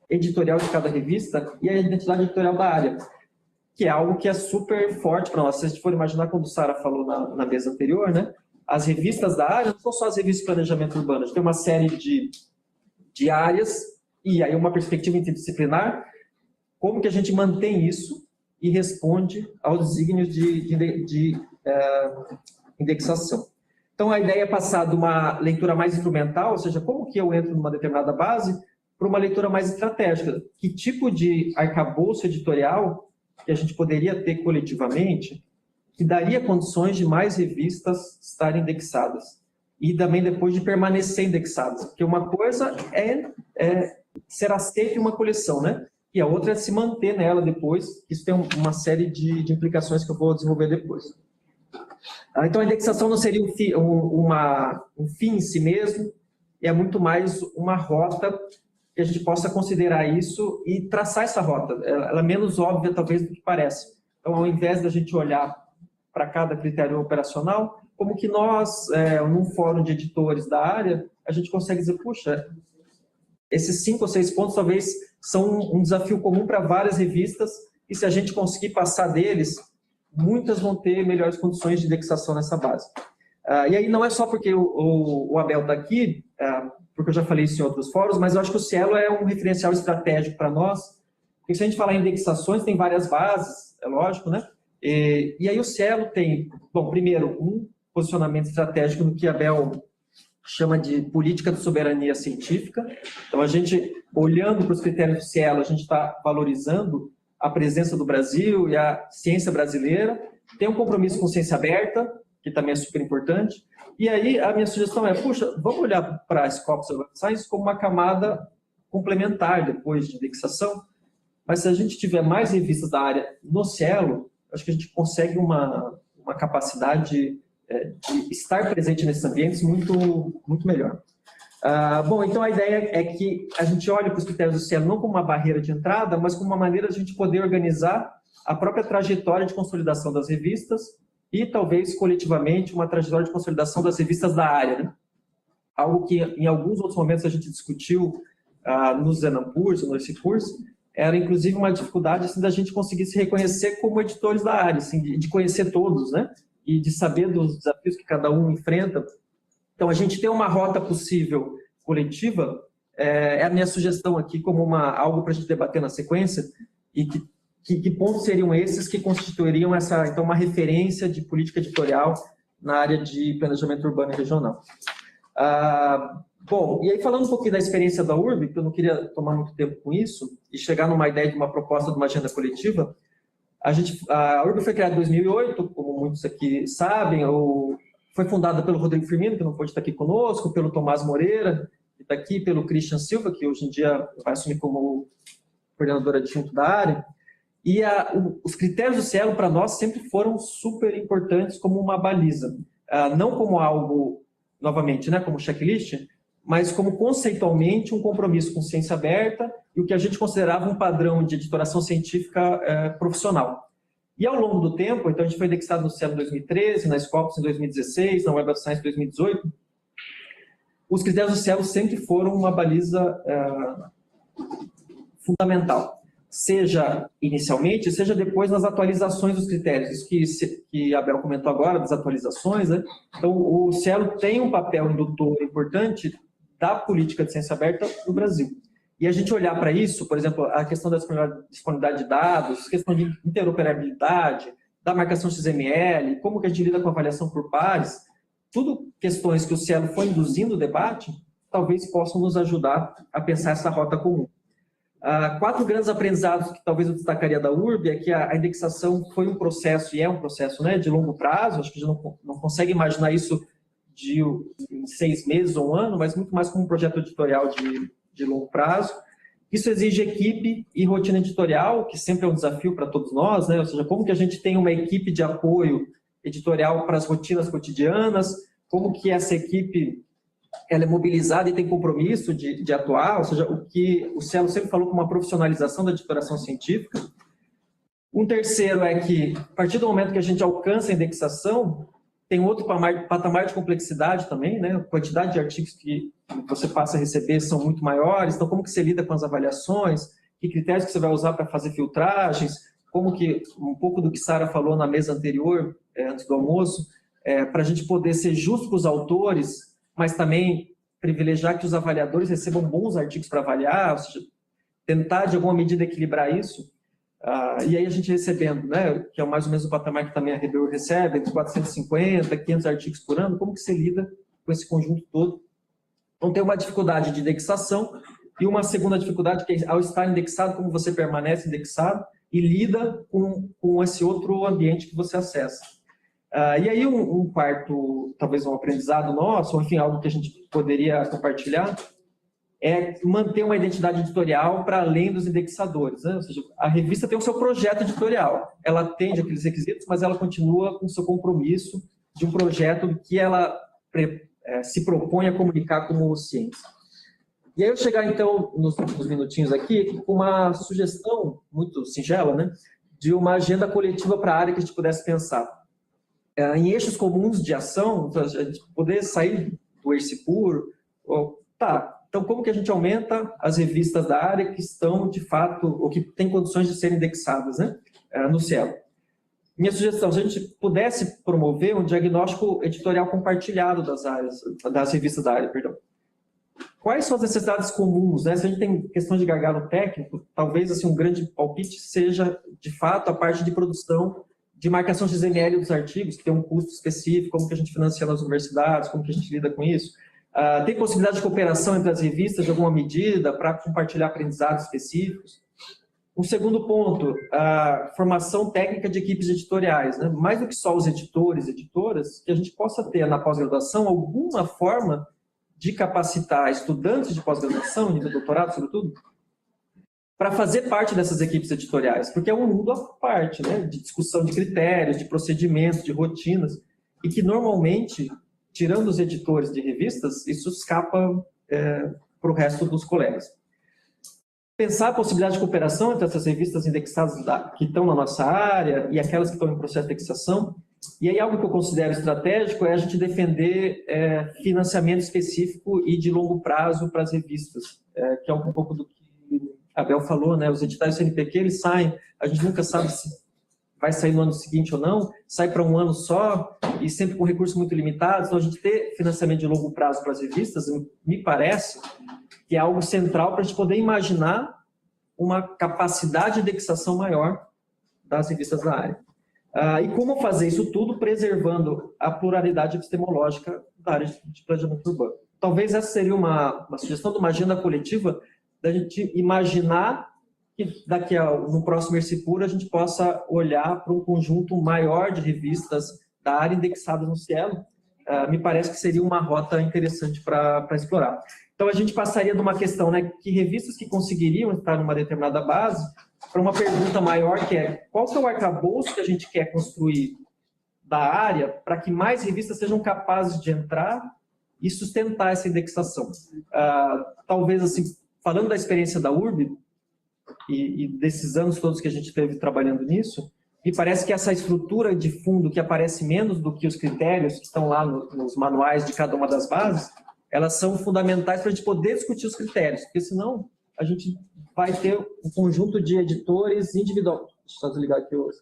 editorial de cada revista e a identidade editorial da área, que é algo que é super forte para nós. Se a gente for imaginar, quando a Sara falou na mesa anterior, né? As revistas da área não são só as revistas de planejamento urbano, a gente tem uma série de áreas e aí uma perspectiva interdisciplinar, como que a gente mantém isso e responde aos desígnios de indexação. Então, a ideia é passar de uma leitura mais instrumental, ou seja, como que eu entro numa determinada base, para uma leitura mais estratégica. Que tipo de arcabouço editorial que a gente poderia ter coletivamente que daria condições de mais revistas estarem indexadas e também depois de permanecer indexadas. Porque uma coisa é ser aceito em uma coleção, né? E a outra é se manter nela depois. Isso tem uma série de implicações que eu vou desenvolver depois. Então, a indexação não seria um fim em si mesmo, é muito mais uma rota que a gente possa considerar isso e traçar essa rota. Ela é menos óbvia, talvez, do que parece. Então, ao invés da gente olhar para cada critério operacional, como que nós, num fórum de editores da área, a gente consegue dizer, puxa, esses 5 ou 6 pontos talvez são um desafio comum para várias revistas, e se a gente conseguir passar deles, muitas vão ter melhores condições de indexação nessa base. E aí não é só porque o Abel está aqui, porque eu já falei isso em outros fóruns, mas eu acho que o Cielo é um referencial estratégico para nós, porque se a gente falar em indexações, tem várias bases, é lógico, né? E aí o Cielo tem, bom, primeiro, um posicionamento estratégico no que a Abel chama de política de soberania científica. Então, a gente, olhando para os critérios do Cielo, a gente está valorizando a presença do Brasil e a ciência brasileira, tem um compromisso com ciência aberta, que também é super importante, e aí a minha sugestão é, puxa, vamos olhar para a Scopus Web Science como uma camada complementar depois de indexação, mas se a gente tiver mais revistas da área no Cielo, acho que a gente consegue uma capacidade de estar presente nesses ambientes muito, muito melhor. Bom, então a ideia é que a gente olhe para os critérios do Cielo não como uma barreira de entrada, mas como uma maneira de a gente poder organizar a própria trajetória de consolidação das revistas e talvez coletivamente uma trajetória de consolidação das revistas da área, né? Algo que em alguns outros momentos a gente discutiu nos Zenampurs, no Icipurs, era inclusive uma dificuldade assim, da gente conseguir se reconhecer como editores da área, assim, de conhecer todos, né? E de saber dos desafios que cada um enfrenta. Então, a gente tem uma rota possível coletiva, é a minha sugestão aqui como algo para a gente debater na sequência, e que pontos seriam esses que constituiriam então, uma referência de política editorial na área de planejamento urbano e regional. Bom, e aí falando um pouquinho da experiência da URB, que eu não queria tomar muito tempo com isso, e chegar numa ideia de uma proposta de uma agenda coletiva, a URB foi criada em 2008, como muitos aqui sabem, foi fundada pelo Rodrigo Firmino, que não pôde estar aqui conosco, pelo Tomás Moreira, que está aqui, pelo Christian Silva, que hoje em dia vai assumir como coordenador adjunto da área. E os critérios do Cielo, para nós, sempre foram super importantes como uma baliza. Não como algo, novamente, né, como checklist, mas como conceitualmente um compromisso com ciência aberta e o que a gente considerava um padrão de editoração científica profissional. E ao longo do tempo, então a gente foi indexado no Cielo em 2013, na Scopus em 2016, na Web of Science em 2018, os critérios do Cielo sempre foram uma baliza fundamental, seja inicialmente, seja depois nas atualizações dos critérios, isso que a Abel comentou agora, das atualizações, né? Então o Cielo tem um papel indutor importante da política de ciência aberta no Brasil. E a gente olhar para isso, por exemplo, a questão da disponibilidade de dados, questão de interoperabilidade, da marcação XML, como que a gente lida com a avaliação por pares, tudo questões que o Cielo foi induzindo o debate, talvez possam nos ajudar a pensar essa rota comum. 4 grandes aprendizados que talvez eu destacaria da URB é que a indexação foi um processo, e é um processo, né, de longo prazo, acho que a gente não consegue imaginar isso em 6 meses ou um ano, mas muito mais como um projeto editorial de longo prazo. Isso exige equipe e rotina editorial, que sempre é um desafio para todos nós, né? Ou seja, como que a gente tem uma equipe de apoio editorial para as rotinas cotidianas, como que essa equipe ela é mobilizada e tem compromisso de atuar, ou seja, o que o Cielo sempre falou como uma profissionalização da editoração científica. Um terceiro é que, a partir do momento que a gente alcança a indexação, tem outro patamar de complexidade também, né? A quantidade de artigos que você passa a receber são muito maiores, então como que você lida com as avaliações, que critérios que você vai usar para fazer filtragens, como que, um pouco do que Sara falou na mesa anterior, antes do almoço, para a gente poder ser justo com os autores, mas também privilegiar que os avaliadores recebam bons artigos para avaliar, ou seja, tentar de alguma medida equilibrar isso. E aí a gente recebendo, né, que é mais ou menos o patamar que também a RBU recebe, entre 450, 500 artigos por ano, como que você lida com esse conjunto todo? Então tem uma dificuldade de indexação e uma segunda dificuldade que é, ao estar indexado, como você permanece indexado e lida com esse outro ambiente que você acessa. E aí um quarto, talvez um aprendizado nosso, ou enfim, algo que a gente poderia compartilhar, é manter uma identidade editorial para além dos indexadores, né? Ou seja, a revista tem o seu projeto editorial, ela atende aqueles requisitos, mas ela continua com o seu compromisso de um projeto que ela se propõe a comunicar como ciência. E aí eu chegar, então, nos últimos minutinhos aqui, com uma sugestão muito singela, né, de uma agenda coletiva para a área que a gente pudesse pensar. Em eixos comuns de ação, a gente poder sair do eixo puro, então como que a gente aumenta as revistas da área que estão, de fato, ou que têm condições de serem indexadas, né, no Cielo? Minha sugestão, se a gente pudesse promover um diagnóstico editorial compartilhado das revistas da área, perdão. Quais são as necessidades comuns, né? Se a gente tem questão de gargalo técnico, talvez assim, um grande palpite seja, de fato, a parte de produção de marcação XML dos artigos, que tem um custo específico, como que a gente financia nas universidades, como que a gente lida com isso. Tem possibilidade de cooperação entre as revistas de alguma medida para compartilhar aprendizados específicos. Um segundo ponto, a formação técnica de equipes editoriais, né? Mais do que só os editores e editoras, que a gente possa ter na pós-graduação alguma forma de capacitar estudantes de pós-graduação, nível doutorado, sobretudo, para fazer parte dessas equipes editoriais, porque é um mundo à parte, né? De discussão de critérios, de procedimentos, de rotinas, e que normalmente, tirando os editores de revistas, isso escapa para o resto dos colegas. Pensar a possibilidade de cooperação entre essas revistas indexadas que estão na nossa área e aquelas que estão em processo de indexação. E aí algo que eu considero estratégico é a gente defender financiamento específico e de longo prazo para as revistas, que é um pouco do que a Abel falou, né? Os editais do CNPq, eles saem, a gente nunca sabe se vai sair no ano seguinte ou não, sai para um ano só e sempre com recursos muito limitados. Então a gente ter financiamento de longo prazo para as revistas, me parece que é algo central para a gente poder imaginar uma capacidade de indexação maior das revistas da área. E como fazer isso tudo preservando a pluralidade epistemológica da área de planejamento urbano. Talvez essa seria uma sugestão de uma agenda coletiva da gente imaginar que no próximo Ercipura a gente possa olhar para um conjunto maior de revistas da área indexadas no Cielo. Me parece que seria uma rota interessante para explorar. Então, a gente passaria de uma questão, né, que revistas que conseguiriam estar numa determinada base, para uma pergunta maior, que é qual que é o arcabouço que a gente quer construir da área para que mais revistas sejam capazes de entrar e sustentar essa indexação. Talvez, assim, falando da experiência da URB e desses anos todos que a gente teve trabalhando nisso, me parece que essa estrutura de fundo que aparece menos do que os critérios que estão lá nos manuais de cada uma das bases, elas são fundamentais para a gente poder discutir os critérios, porque senão a gente vai ter um conjunto de editores individual. Deixa eu desligar aqui hoje.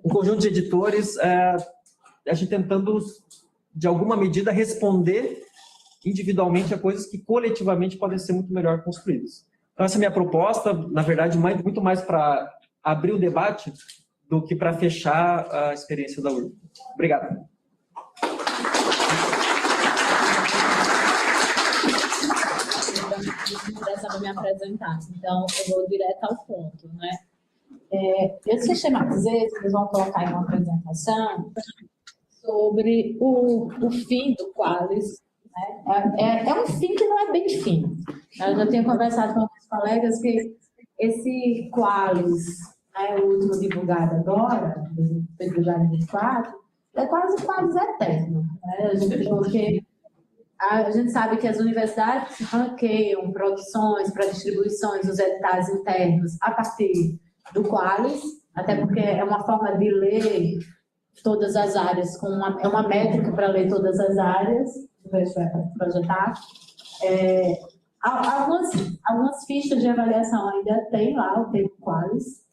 Um conjunto de editores, a gente tentando, de alguma medida, responder individualmente a coisas que coletivamente podem ser muito melhor construídas. Então, essa é a minha proposta, na verdade, muito mais para abrir o debate do que para fechar a experiência da URB. Obrigado. Para me apresentar, então eu vou direto ao ponto, né? Eu sistematizei, vocês vão colocar em uma apresentação sobre o fim do Qualis, né? É um fim que não é bem fim. Eu já tinha conversado com alguns colegas que esse Qualis, né, o último divulgado agora, foi divulgado em 2024, é quase um Qualis eterno, né? Porque a gente sabe que as universidades ranqueiam produções para distribuições dos editais internos a partir do Qualis, até porque é uma forma de ler todas as áreas, é uma métrica para ler todas as áreas. Deixa eu ver se vai projetar. Algumas fichas de avaliação ainda tem lá o termo Qualis,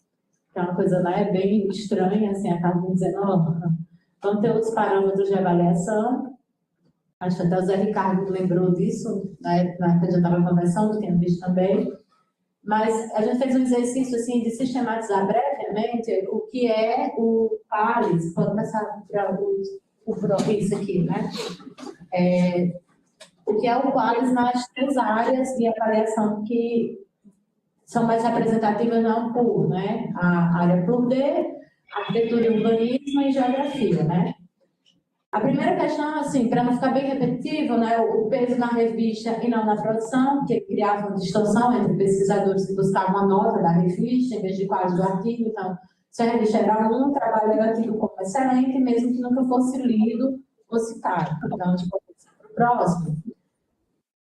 que é uma coisa, né, bem estranha, assim, acabam dizendo, vão ter outros parâmetros de avaliação. Acho que até o Zé Ricardo lembrou disso, né, na época que eu estava conversando, tinha visto também. Mas a gente fez um exercício assim, de sistematizar brevemente o que é o Qualis. Pode começar para isso aqui, né? O que é o Qualis nas 3 áreas de avaliação que são mais representativas na Ampur, né? A área PLUD, arquitetura e urbanismo e geografia, né? A primeira questão, assim, para não ficar bem repetitivo, né, o peso na revista e não na produção, que criava uma distorção entre pesquisadores que buscavam a nota da revista em vez de quadro do artigo. Então, se a revista era o trabalho era tido como excelente, mesmo que nunca fosse lido ou citado. Então, a gente pode ir para o próximo.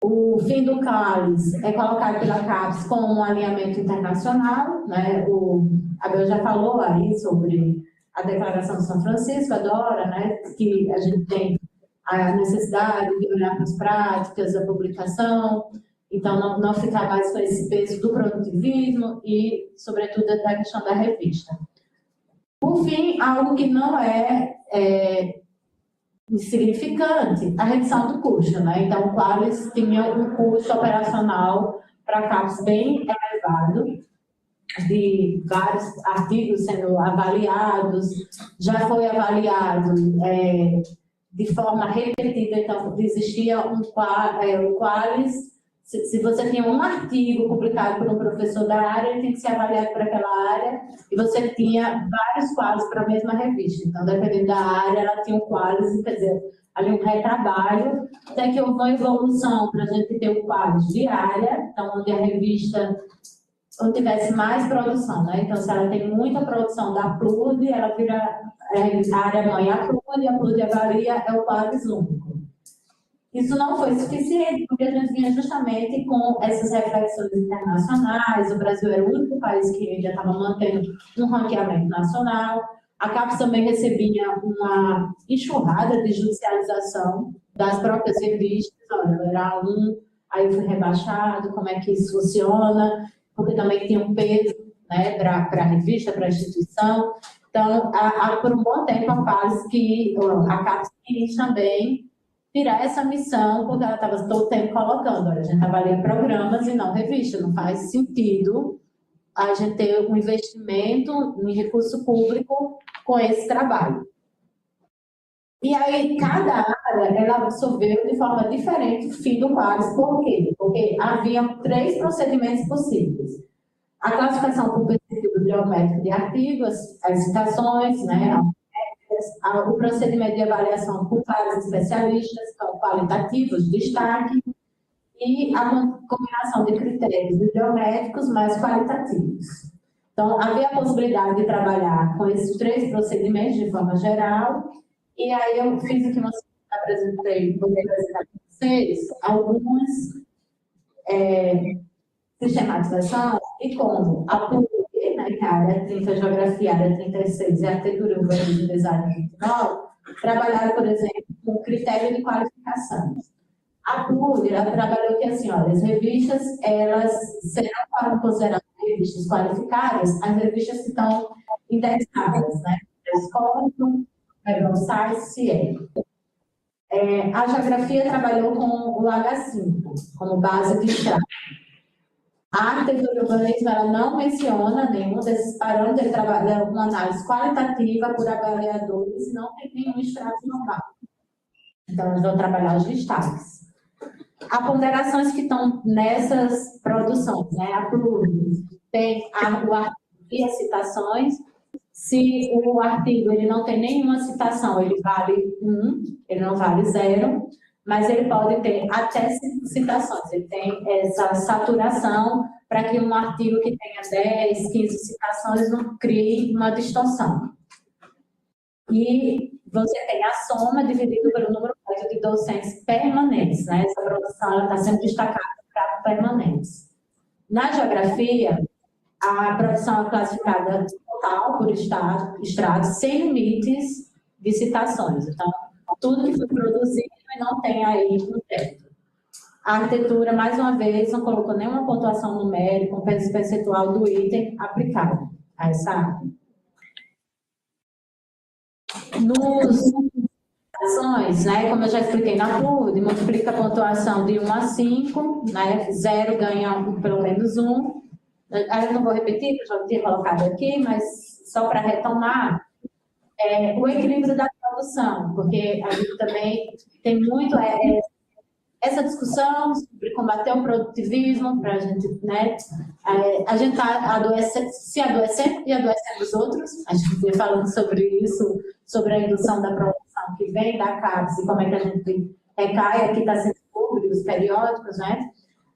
O fim do Qualis é colocado pela CAPES com um alinhamento internacional, né? O Abel já falou aí sobre a Declaração de São Francisco, adora, né, que a gente tem a necessidade de olhar para as práticas da publicação, então não ficar mais com esse peso do produtivismo e, sobretudo, da questão da revista. Por fim, algo que não é insignificante, a redução do custo, né? Então, o Qualis tinha um custo operacional para a CAPES bem elevado, de vários artigos sendo avaliados, já foi avaliado de forma repetida, então existia o Qualis, se você tinha um artigo publicado por um professor da área, ele tinha que ser avaliado por aquela área, e você tinha vários Qualis para a mesma revista, então dependendo da área, ela tinha um Qualis, quer dizer, ali um retrabalho, até que houve uma evolução para a gente ter o Qualis de área, então onde a revista onde tivesse mais produção, né? Então, se ela tem muita produção da PLUD, ela vira a área mãe a PLUD avalia é o Qualis único. Isso não foi suficiente, porque a gente vinha justamente com essas reflexões internacionais. O Brasil era o único país que ainda estava mantendo um ranqueamento nacional. A CAPES também recebia uma enxurrada de judicialização das próprias revistas. Olha, era aí eu fui rebaixado, como é que isso funciona? Porque também tinha um peso, né, para a revista, para a instituição. Então, por um bom tempo, a CAPES quis também tirar essa missão, porque ela estava todo o tempo colocando, olha, a gente avalia programas e não revista, não faz sentido a gente ter um investimento em recurso público com esse trabalho. E aí, cada área, ela absorveu de forma diferente o fim do Qualis. Por quê? Porque havia 3 procedimentos possíveis. A classificação por perfil biométrico de artigos, as citações, né, o procedimento de avaliação por vários especialistas, então, qualitativos, destaque, e a combinação de critérios biométricos mais qualitativos. Então, havia a possibilidade de trabalhar com esses 3 procedimentos de forma geral. E aí eu fiz aqui uma apresentei, vou apresentar para vocês algumas sistematizações e como a PUC, né, que é a área 30, Geografia, a área 36 e Arquitetura, Urbanismo e Design 29, trabalharam, por exemplo, com critério de qualificação. A PUC, ela trabalhou que, assim, olha, as revistas, elas serão consideradas revistas qualificadas, as revistas que estão indexadas, né? Scopus, Web of Science, CIE. A Geografia trabalhou com o H5 como base de estrada. A Arquitetura e Urbanismo, ela não menciona nenhum desses parâmetros, ele trabalha uma análise qualitativa por avaliadores e não tem nenhum extrato normal. Então, eles vão trabalhar os destaques. Há ponderações que estão nessas produções, né? A PLUD tem o artigo e as citações. Se o artigo ele não tem nenhuma citação, ele vale 1, ele não vale 0, mas ele pode ter até 5 citações. Ele tem essa saturação para que um artigo que tenha 10, 15 citações não crie uma distorção. E você tem a soma dividido pelo número de docentes permanentes, né? Essa produção está sendo destacada para permanentes. Na Geografia, a produção é classificada total por estrato, sem limites de citações. Então, tudo que foi produzido e não tem aí um teto. A Arquitetura, mais uma vez, não colocou nenhuma pontuação numérica, um peso percentual do item aplicado a essa área. Nos ações, né, como eu já expliquei na PUD, multiplica a pontuação de 1 a 5, né, 0 ganha pelo menos 1. Eu não vou repetir, porque eu já tinha colocado aqui, mas só para retomar, o equilíbrio da produção, porque a gente também tem muito essa discussão sobre combater o produtivismo, para a gente, né, a gente está se adoecendo e adoecendo os outros. A gente vinha falando sobre isso, sobre a indução da produção que vem da CAPES e como é que a gente recai, aqui está sendo sobre os periódicos, né?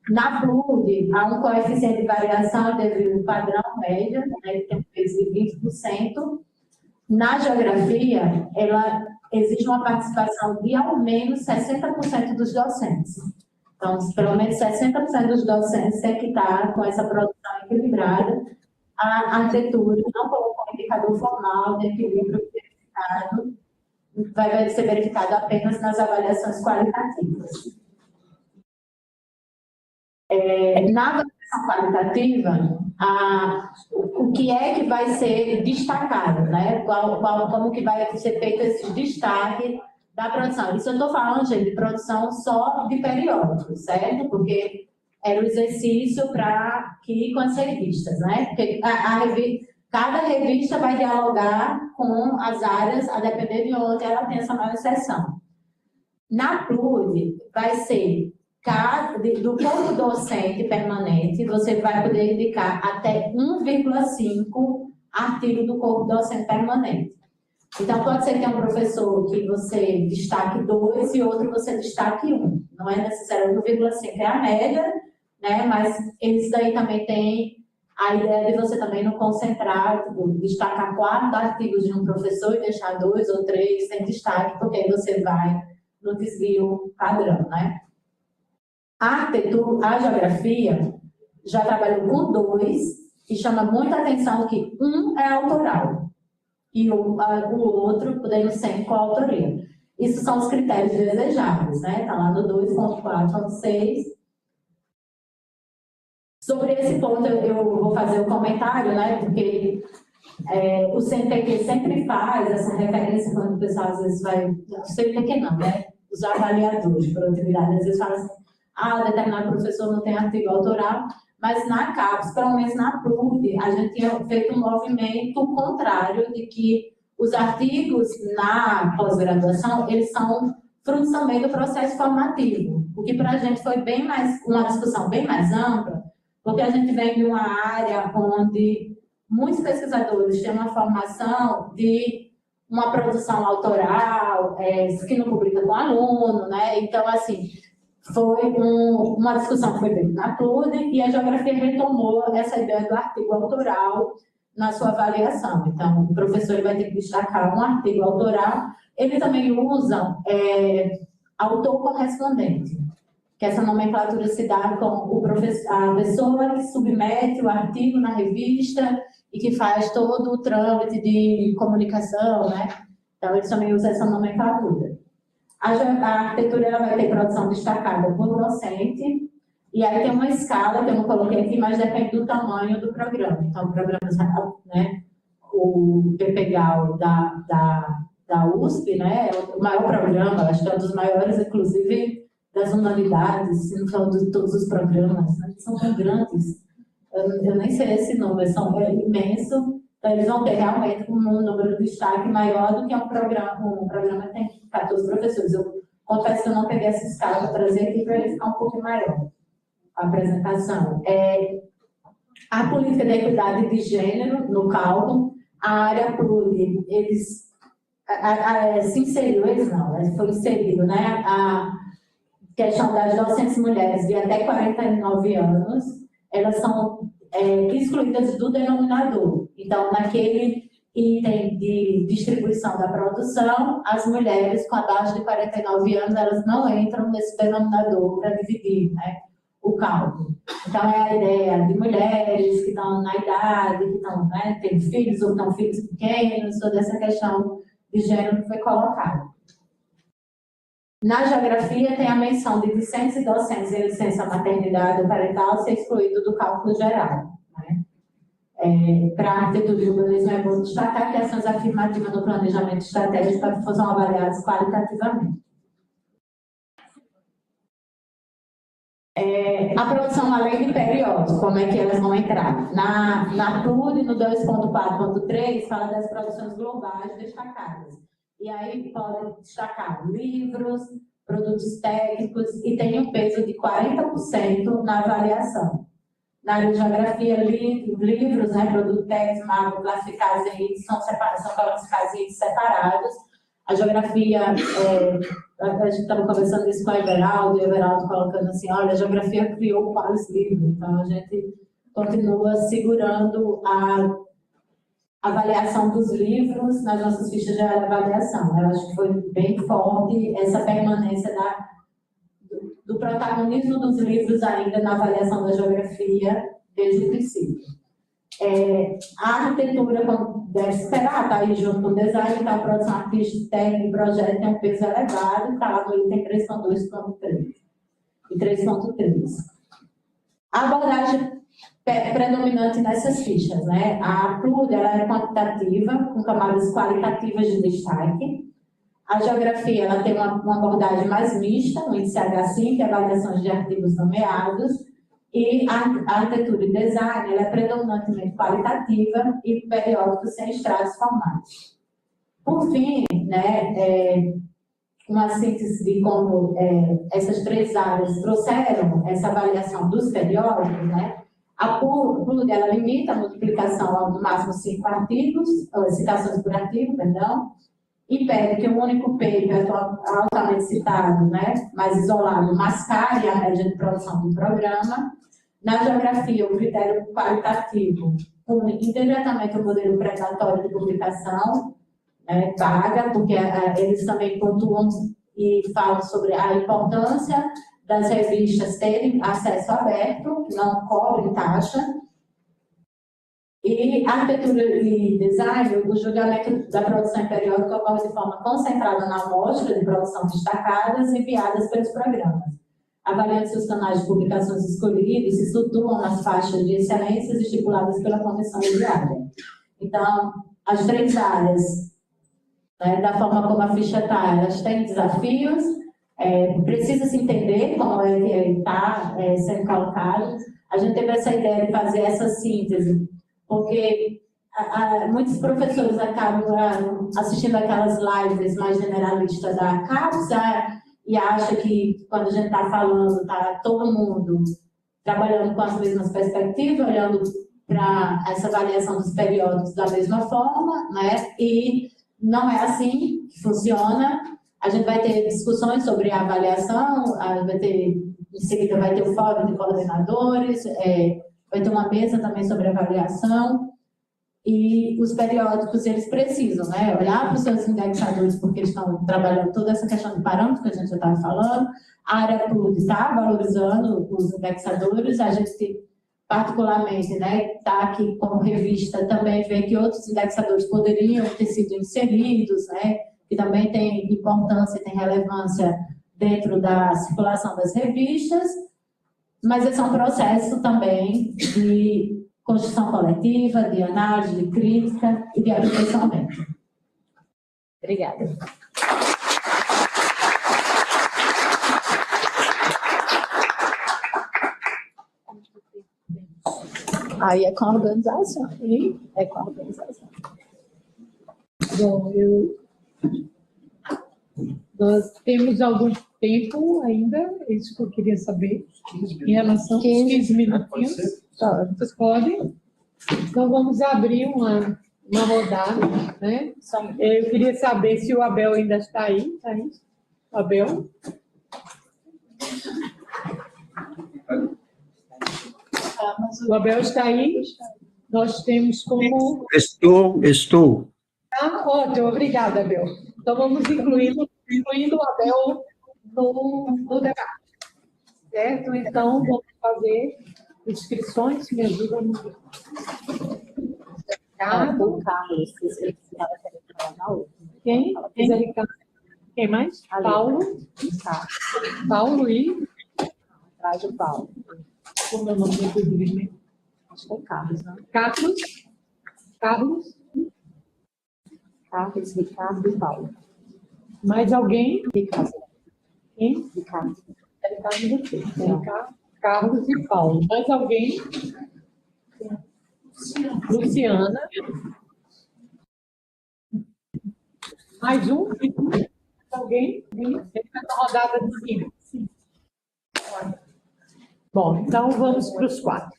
Na PLUD, há um coeficiente de variação devido ao padrão médio, né, que tem um peso de 20%. Na Geografia, ela existe uma participação de ao menos 60% dos docentes. Então, pelo menos 60% dos docentes têm que estar com essa produção equilibrada. A Arquitetura não colocou um indicador formal de equilíbrio verificado, vai ser verificado apenas nas avaliações qualitativas. Na avaliação qualitativa, o que é que vai ser destacado, né? Como que vai ser feito esse destaque da produção? Isso eu estou falando, gente, de produção só de periódicos, certo? Porque era o exercício para que com as revistas, né? Porque cada revista vai dialogar com as áreas, a depender de onde ela tem essa maior seção. Na PLUD, vai ser do corpo docente permanente, você vai poder indicar até 1,5 artigo do corpo docente permanente. Então, pode ser que tenha um professor que você destaque 2 e outro você destaque 1. Não é necessário 1,5, é a média, né? Mas eles daí também têm a ideia de você também não concentrar, destacar 4 artigos de um professor e deixar 2 ou 3 sem destaque, porque aí você vai no desvio padrão, né? A Arquitetura, a Geografia, já trabalhou com 2 e chama muita atenção que um é autoral e o outro podendo ser coautoria. Isso são os critérios desejáveis, né? Está lá no 2.4.6. Sobre esse ponto eu vou fazer um comentário, né? Porque o CNPq sempre faz essa referência quando o pessoal às vezes vai... O CNPq não, né? Os avaliadores de produtividade às vezes falam assim, determinado professor não tem artigo autoral, mas na CAPES, pelo menos na PLUD, a gente tinha feito um movimento contrário de que os artigos na pós-graduação, eles são fruto também do processo formativo, o que para a gente foi uma discussão bem mais ampla, porque a gente vem de uma área onde muitos pesquisadores têm uma formação de uma produção autoral, que não publica com aluno, né? Então, assim, foi uma discussão que foi feita na PLUD e a Geografia retomou essa ideia do artigo autoral na sua avaliação. Então, o professor vai ter que destacar um artigo autoral. Eles também usam autor correspondente, que essa nomenclatura se dá com a pessoa que submete o artigo na revista e que faz todo o trâmite de comunicação, né? Então, eles também usam essa nomenclatura. A arquitetura ela vai ter produção destacada por docente, e aí tem uma escala que eu não coloquei aqui, mas depende do tamanho do programa. Então, programas, né, o PPGAL da USP, né, é o maior programa, acho que é um dos maiores, inclusive, das humanidades, se não for de todos os programas, né, são tão grandes. Eu nem sei esse número, é imenso. Então, eles vão ter realmente um número de destaque maior do que um programa que tem 14 professores. Eu confesso que eu não peguei essa escala para trazer aqui para ele ficar um pouco maior. A apresentação. A política da equidade de gênero no cálculo, a área PRUD, eles se inseriu, foi inserido, né, a questão das docentes mulheres de até 49 anos, elas são excluídas do denominador. Então, naquele item de distribuição da produção, as mulheres com abaixo de 49 anos, elas não entram nesse denominador para dividir, né, o cálculo. Então, é a ideia de mulheres que estão na idade, que estão, né, têm filhos ou estão filhos pequenos, toda essa questão de gênero que foi colocada. Na geografia, tem a menção de discentes e docentes em licença maternidade ou parental ser excluído do cálculo geral. Né? Para a arquitetura e urbanismo, é bom destacar que ações afirmativas no planejamento estratégico são avaliadas qualitativamente. A produção além de periódicos, como é que elas vão entrar? Na PRUD, no 2.4.3, fala das produções globais destacadas. E aí pode destacar livros, produtos técnicos, e tem um peso de 40% na avaliação. Na área de geografia, livros, né, produtos técnicos, mapa, classificados em itens, são classificados em itens separados. A geografia, a gente estava conversando isso com o Everaldo, e o Everaldo colocando assim, olha, a geografia criou quais livros, então a gente continua segurando a avaliação dos livros nas nossas fichas de avaliação. Eu acho que foi bem forte essa permanência do protagonismo dos livros ainda na avaliação da geografia desde o princípio. A arquitetura, como deve esperar, está aí junto com o design, então a produção artística, técnica e projeto tem um peso elevado, está lá no item 3.2.3 e 3.3. A abordagem predominante nessas fichas, né? A PRUD, ela é quantitativa, com camadas qualitativas de destaque. A geografia, ela tem uma abordagem mais mista, no índice H5, avaliações de artigos nomeados. E a arquitetura e design, ela é predominantemente qualitativa e periódicos sem estratos formais. Por fim, né, uma síntese de como essas três áreas trouxeram essa avaliação dos periódicos, né? A PRUD, ela limita a multiplicação a no máximo 5 artigos, citações por artigo, perdão, impede que um único paper altamente citado, né, mais isolado, mascare a média de produção do programa. Na geografia, o critério qualitativo une indiretamente o modelo predatório de publicação, paga, porque eles também pontuam e falam sobre a importância das revistas terem acesso aberto, não cobrem taxa. E arquitetura e design, o julgamento da produção periódica ocorre de forma concentrada na amostra de produção destacadas enviadas pelos programas. Avaliando se os canais de publicações escolhidos se situam nas faixas de excelências estipuladas pela comissão de área. Então, as três áreas, né, da forma como a ficha está, elas têm desafios, precisa se entender como é que está sendo colocado. A gente teve essa ideia de fazer essa síntese, porque muitos professores acabam assistindo aquelas lives mais generalistas da CAPES, e acha que quando a gente está falando, está todo mundo trabalhando com as mesmas perspectivas, olhando para essa avaliação dos periódicos da mesma forma, né? E não é assim que funciona. A gente vai ter discussões sobre a avaliação, em seguida vai ter o fórum de coordenadores, vai ter uma mesa também sobre avaliação. E os periódicos, eles precisam, né, olhar para os seus indexadores, porque eles estão trabalhando toda essa questão de parâmetros que a gente já estava falando. A área pública está valorizando os indexadores, a gente, particularmente, né, está aqui como revista, também vê que outros indexadores poderiam ter sido inseridos, né, que também tem importância e tem relevância dentro da circulação das revistas, mas esse é um processo também de construção coletiva, de análise, de crítica e de aperfeiçoamento. Obrigada. Aí é com a organização. É com a organização. Bom, nós temos algum tempo ainda, é isso que eu queria saber, em relação aos 15 minutinhos. Vocês podem? Então, vamos abrir uma rodada, né? Eu queria saber se o Abel ainda está aí. Está aí? O Abel? O Abel está aí? Nós temos como... Estou. Ah, ótimo, obrigada, Abel. Então, vamos incluindo o Abel no debate. Certo? Então, vamos fazer inscrições. Me ajuda no... O Carlos, Quem? Quem mais? Paulo. Paulo e... Atrás do Paulo. Como é o nome dele? Acho que é Carlos, né? Carlos, Ricardo e Paulo. mais alguém? Ricardo. Quem? Ricardo. Carlos e Paulo. Mais alguém? Luciana. Mais um? Alguém? Essa rodada de 5. Bom, então vamos para os 4.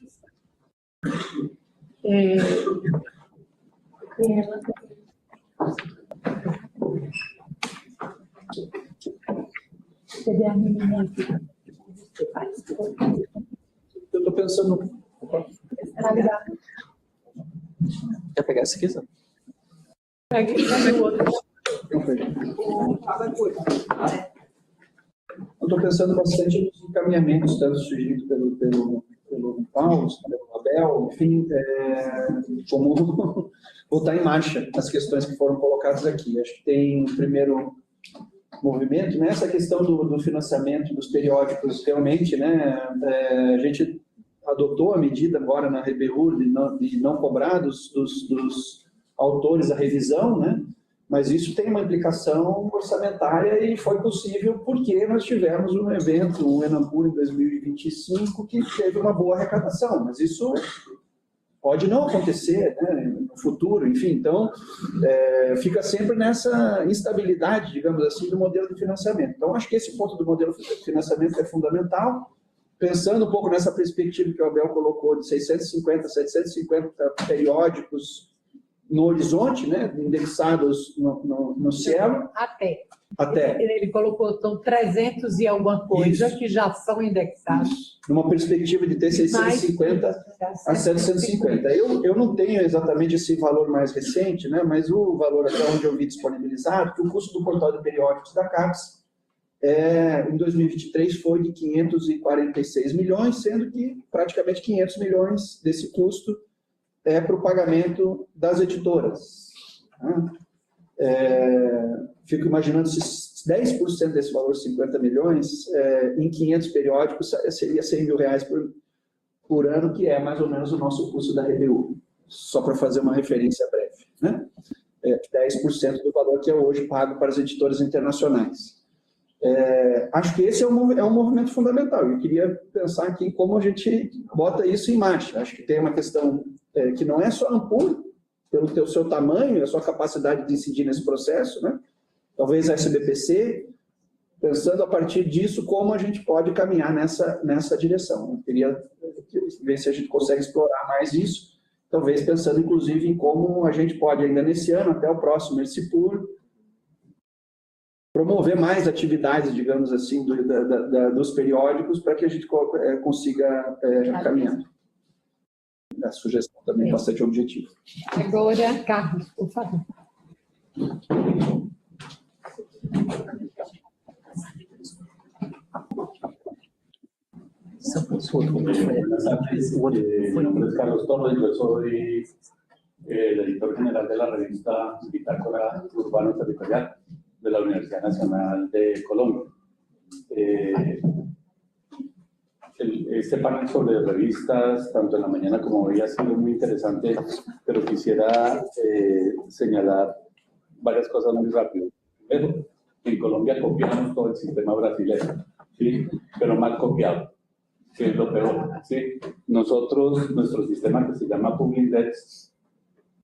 Cadê a menina aqui? Eu estou pensando... Quer pegar esse aqui, Zé? Pega o outro. Eu estou pensando bastante nos encaminhamentos, tanto sugeridos pelo Paulo, pelo Abel, enfim, como botar em marcha as questões que foram colocadas aqui. Acho que tem um primeiro movimento, né? Essa questão do financiamento dos periódicos, realmente, né? A gente adotou a medida agora na RBU de não cobrar dos autores a revisão, né? Mas isso tem uma implicação orçamentária e foi possível porque nós tivemos um evento, o Enampur, em 2025, que teve uma boa arrecadação, mas isso pode não acontecer, né, no futuro, enfim. Então, fica sempre nessa instabilidade, digamos assim, do modelo de financiamento. Então, acho que esse ponto do modelo de financiamento é fundamental, pensando um pouco nessa perspectiva que o Abel colocou de 650, 750 periódicos no horizonte, né, indexados no cielo. Até. Ele colocou, são 300 e alguma coisa que já são indexados. Numa perspectiva de ter 650 a 750. Eu não tenho exatamente esse valor mais recente, né, mas o valor até onde eu vi disponibilizado, que o custo do portal de periódicos da CAPES em 2023 foi de 546 milhões, sendo que praticamente 500 milhões desse custo é para o pagamento das editoras. Fico imaginando se 10% desse valor, 50 milhões, em 500 periódicos, seria 100 mil reais por ano, que é mais ou menos o nosso custo da RBU, só para fazer uma referência breve. Né? 10% do valor que é hoje pago para as editoras internacionais. Acho que esse é um movimento fundamental. Eu queria pensar aqui em como a gente bota isso em marcha. Acho que tem uma questão que não é só Ampur, pelo seu tamanho, a sua capacidade de incidir nesse processo, né? Talvez a SBPC, pensando a partir disso como a gente pode caminhar nessa direção. Eu queria ver se a gente consegue explorar mais isso, talvez pensando inclusive em como a gente pode, ainda nesse ano, até o próximo Ercipur, promover mais atividades, digamos assim, dos periódicos para que a gente consiga caminhar. a sugestão também bastante objetiva. Agora, Carlos, por favor. Mi nombre es Carlos Torres, yo soy el editor general de la revista Bitácora Urbano Territorial de la Universidad Nacional de Colombia. Este panel sobre revistas, tanto en la mañana como hoy, ha sido muy interesante, pero quisiera señalar varias cosas muy rápido. Primero, en Colombia copiamos todo el sistema brasileño, ¿sí? Pero mal copiado, que es lo peor, ¿sí? Nosotros, nuestro sistema que se llama Publindex,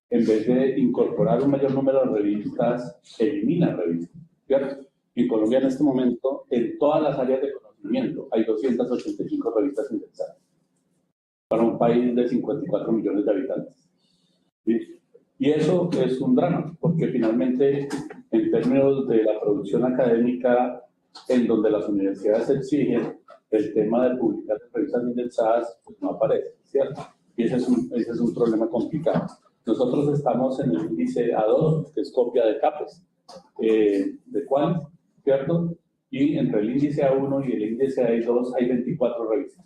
en vez de incorporar un mayor número de revistas, elimina revistas, ¿cierto? En Colombia en este momento, en todas las áreas de conocimiento, hay 285 revistas indexadas para un país de 54 millones de habitantes, ¿sí? Y eso es un drama, porque finalmente, en términos de la producción académica, en donde las universidades exigen el tema de publicar en revistas indexadas, pues no aparece, ¿cierto? Y ese es un problema complicado. Nosotros estamos en el índice A2, que es copia de CAPES, de Qualis, ¿cierto? Y entre el índice A1 y el índice A2 hay 24 revistas,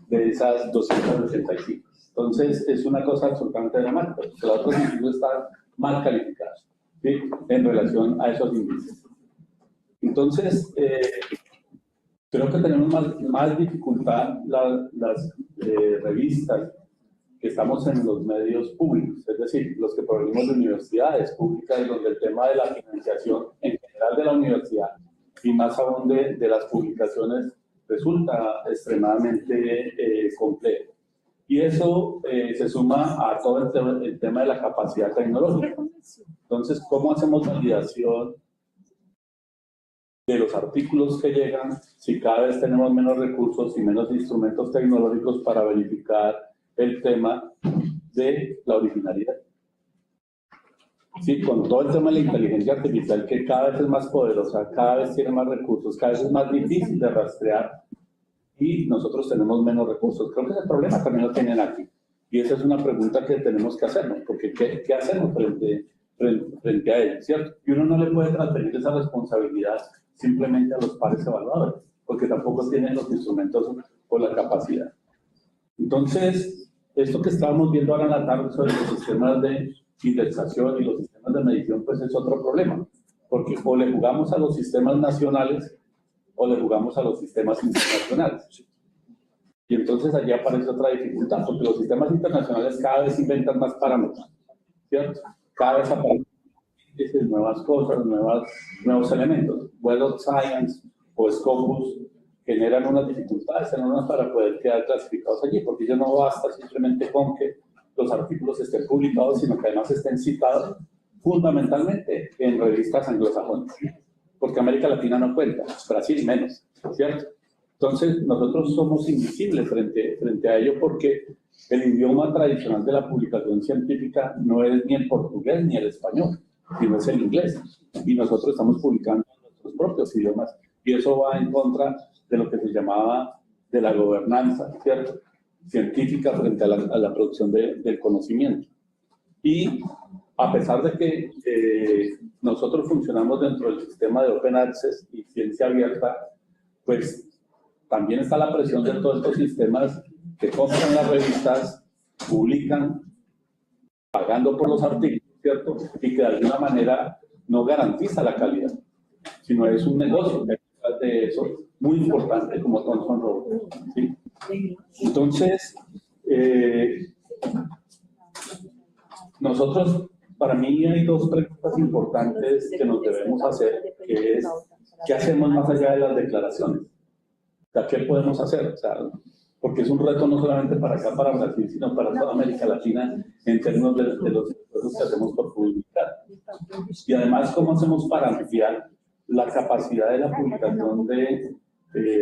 de esas 285. Entonces, es una cosa absolutamente dramática, porque los otros índices están mal calificados, ¿sí? En relación a esos índices. Entonces, creo que tenemos más dificultad las revistas que estamos en los medios públicos, es decir, los que provenimos de universidades públicas, donde el tema de la financiación en general de la universidad y más aún de las publicaciones resulta extremadamente complejo. Y eso se suma a todo el tema de la capacidad tecnológica. Entonces, ¿cómo hacemos validación de los artículos que llegan si cada vez tenemos menos recursos y menos instrumentos tecnológicos para verificar el tema de la originalidad? Sí, con todo el tema de la inteligencia artificial, que cada vez es más poderosa, cada vez tiene más recursos, cada vez es más difícil de rastrear y nosotros tenemos menos recursos. Creo que ese problema también lo tienen aquí. Y esa es una pregunta que tenemos que hacernos, porque ¿qué hacemos frente a ello, ¿cierto? Y uno no le puede transferir esa responsabilidad simplemente a los pares evaluadores, porque tampoco tienen los instrumentos o la capacidad. Entonces, esto que estábamos viendo ahora en la tarde sobre los sistemas de indexación y los sistemas de medición, pues es otro problema, porque o le jugamos a los sistemas nacionales o le jugamos a los sistemas internacionales. Y entonces allí aparece otra dificultad, porque los sistemas internacionales cada vez inventan más parámetros, ¿cierto? Cada vez aparecen nuevas cosas, nuevos elementos. Web of Science o Scopus generan unas dificultades enormes para poder quedar clasificados allí, porque ya no basta simplemente con que los artículos estén publicados, sino que además estén citados fundamentalmente en revistas anglosajonas, porque América Latina no cuenta, Brasil menos, ¿cierto? Entonces, nosotros somos invisibles frente a ello porque el idioma tradicional de la publicación científica no es ni el portugués ni el español, sino es el inglés. Y nosotros estamos publicando en nuestros propios idiomas y eso va en contra de lo que se llamaba de la gobernanza, ¿cierto?, científica frente a la producción del conocimiento. Y a pesar de que nosotros funcionamos dentro del sistema de Open Access y ciencia abierta, pues también está la presión de todos estos sistemas que compran las revistas, publican, pagando por los artículos, ¿cierto? Y que de alguna manera no garantiza la calidad, sino es un negocio de eso muy importante como Thomson Reuters, ¿sí? Entonces, nosotros, para mí hay dos preguntas importantes que nos debemos hacer, que es, ¿qué hacemos más allá de las declaraciones? O sea, ¿qué podemos hacer? O sea, porque es un reto no solamente para acá, para Brasil, sino para toda América Latina en términos de los esfuerzos que hacemos por publicar. Y además, ¿cómo hacemos para ampliar la capacidad de la publicación de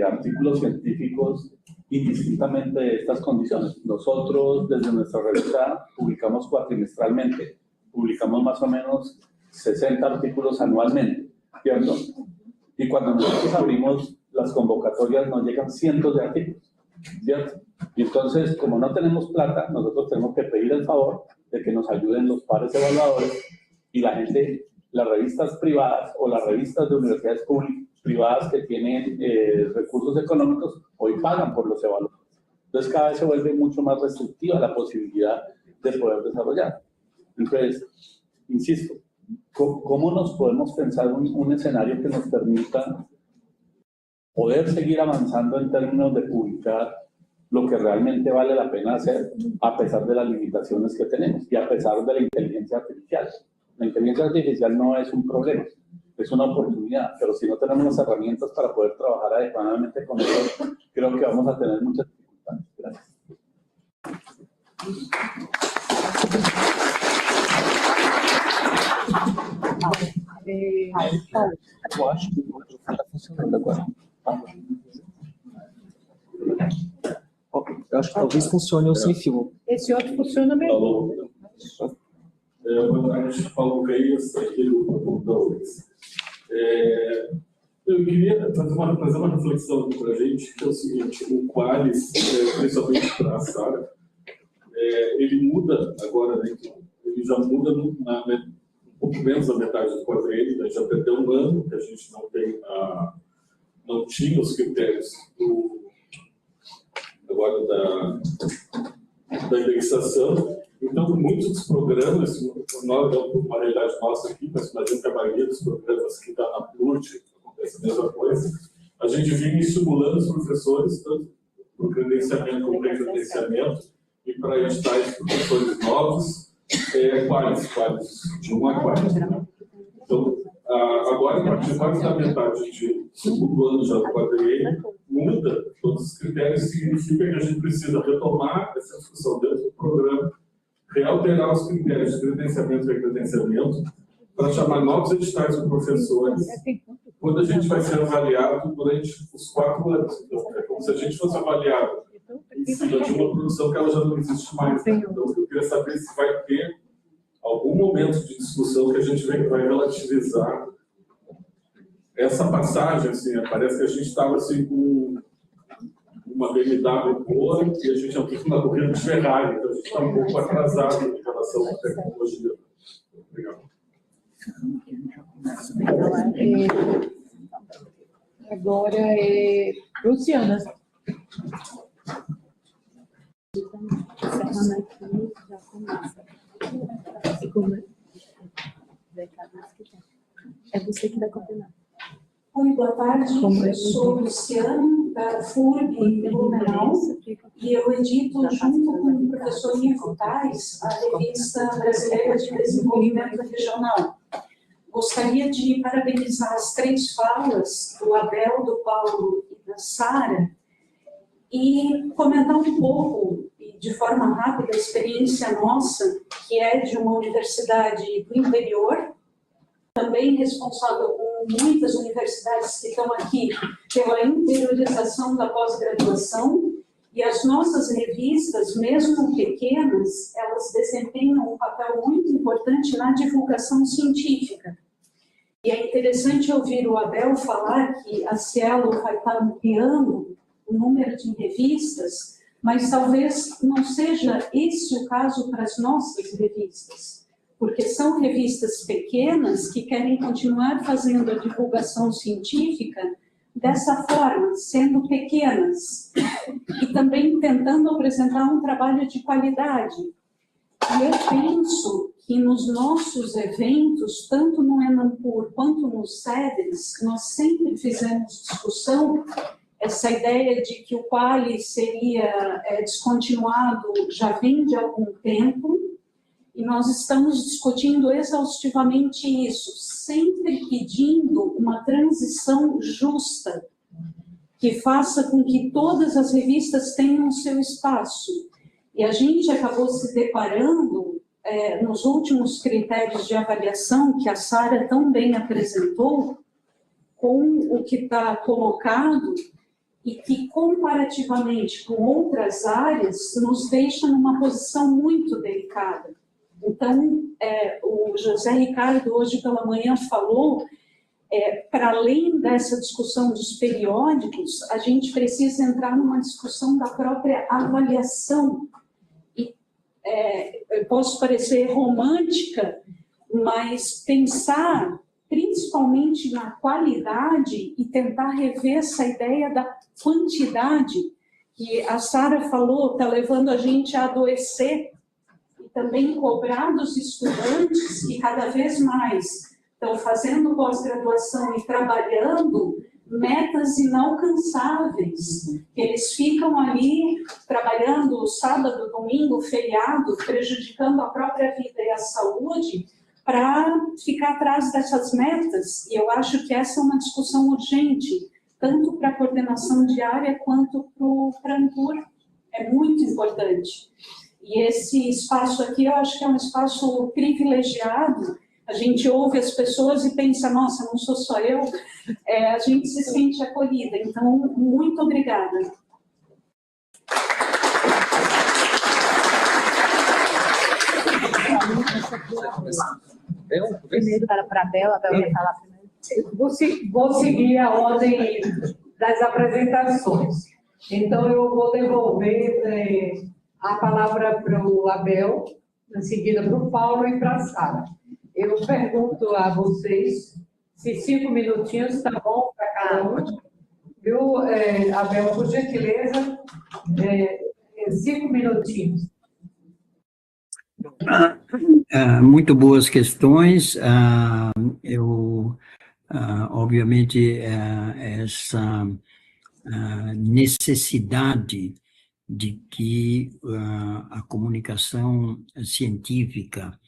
artículos científicos indistintamente de estas condiciones? Nosotros, desde nuestra revista, publicamos cuatrimestralmente, publicamos más o menos 60 artículos anualmente, ¿cierto? Y cuando nosotros abrimos las convocatorias nos llegan cientos de artículos, ¿cierto? Y entonces, como no tenemos plata, nosotros tenemos que pedir el favor de que nos ayuden los pares evaluadores y la gente, las revistas privadas o las revistas de universidades privadas que tienen recursos económicos, hoy pagan por los evaluadores. Entonces, cada vez se vuelve mucho más restrictiva la posibilidad de poder desarrollar. Entonces, insisto, ¿cómo nos podemos pensar un escenario que nos permita poder seguir avanzando en términos de publicar lo que realmente vale la pena hacer a pesar de las limitaciones que tenemos y a pesar de la inteligencia artificial? La inteligencia artificial no es un problema, es una oportunidad, pero si no tenemos las herramientas para poder trabajar adecuadamente con eso, creo que vamos a tener muchas dificultades. Gracias. Eu acho que o microfone está funcionando agora. Ok, eu acho que talvez funcione o sem fio. Esse outro funciona melhor. Boa tarde, Paulo Reis, aqui do Douglas. Eu queria fazer uma reflexão aqui para a gente, que é o seguinte: o Qualis, principalmente para a Sara, ele muda agora, né, ele já muda um pouco menos da metade do quadrilho, né, já perdeu um ano que a gente não tinha os critérios agora da indexação. Então, muitos dos programas, nós damos uma realidade nossa aqui, mas imagino que a maioria dos programas que está na PLURT acontece a mesma coisa, a gente vinha estimulando os professores, tanto para o credenciamento como para o credenciamento, e para editais professores novos, quais de 1 a 4. Então, agora, a partir de quase da metade de segundo ano já do quadrilho, muda todos os critérios, significa que a gente precisa retomar essa discussão dentro do programa, realterar os critérios de credenciamento e recredenciamento, para chamar novos editais de professores, quando a gente vai ser avaliado durante os 4 anos. Então, é como se a gente fosse avaliado em cima de uma produção que ela já não existe mais. Né? Então, eu queria saber se vai ter algum momento de discussão que a gente vai relativizar essa passagem. Assim, parece que a gente estava assim, com uma BMW boa e a gente é uma corrida de Ferrari, então a gente está um pouco atrasado em relação à tecnologia. Obrigado. Agora é Luciana. É você que vai coordenar. Oi, boa tarde. Eu sou Luciana, da FURB Blumenau, e eu edito, junto com o professor Ivo Tais, a Revista Brasileira de Desenvolvimento Regional. Gostaria de parabenizar as 3 falas do Abel, do Paulo e da Sara, e comentar um pouco, de forma rápida, a experiência nossa, que é de uma universidade do interior, também responsável por muitas universidades que estão aqui pela interiorização da pós-graduação, e as nossas revistas, mesmo pequenas, elas desempenham um papel muito importante na divulgação científica. E é interessante ouvir o Abel falar que a Cielo vai estar ampliando o número de revistas, mas talvez não seja esse o caso para as nossas revistas, porque são revistas pequenas que querem continuar fazendo a divulgação científica dessa forma, sendo pequenas, e também tentando apresentar um trabalho de qualidade. E eu penso que nos nossos eventos, tanto no Enampur quanto no SEDES, nós sempre fizemos discussão, essa ideia de que o Qualis seria descontinuado já vem de algum tempo, e nós estamos discutindo exaustivamente isso, sempre pedindo uma transição justa, que faça com que todas as revistas tenham seu espaço. E a gente acabou se deparando, nos últimos critérios de avaliação, que a Sara tão bem apresentou, com o que está colocado, e que, comparativamente com outras áreas, nos deixa numa posição muito delicada. Então, o José Ricardo, hoje pela manhã, falou para além dessa discussão dos periódicos, a gente precisa entrar numa discussão da própria avaliação. E, eu posso parecer romântica, mas pensar principalmente na qualidade e tentar rever essa ideia da quantidade, que a Sara falou, está levando a gente a adoecer, e também cobrar dos estudantes que cada vez mais estão fazendo pós-graduação e trabalhando metas inalcançáveis. Eles ficam ali trabalhando sábado, domingo, feriado, prejudicando a própria vida e a saúde para ficar atrás dessas metas. E eu acho que essa é uma discussão urgente, tanto para a coordenação diária quanto para a ANCUR. É muito importante. E esse espaço aqui, eu acho que é um espaço privilegiado. A gente ouve as pessoas e pensa, nossa, não sou só eu. A gente se sente acolhida. Então, muito obrigada. Primeiro para a Bel, a Bel vai falar primeiro. Vou seguir a ordem das apresentações. Então, eu vou devolver a palavra para o Abel, em seguida para o Paulo e para a Sara. Eu pergunto a vocês se 5 minutinhos está bom para cada um. Viu, Abel, por gentileza, 5 minutinhos. Muito boas questões. Obviamente, essa necessidade de que a comunicação científica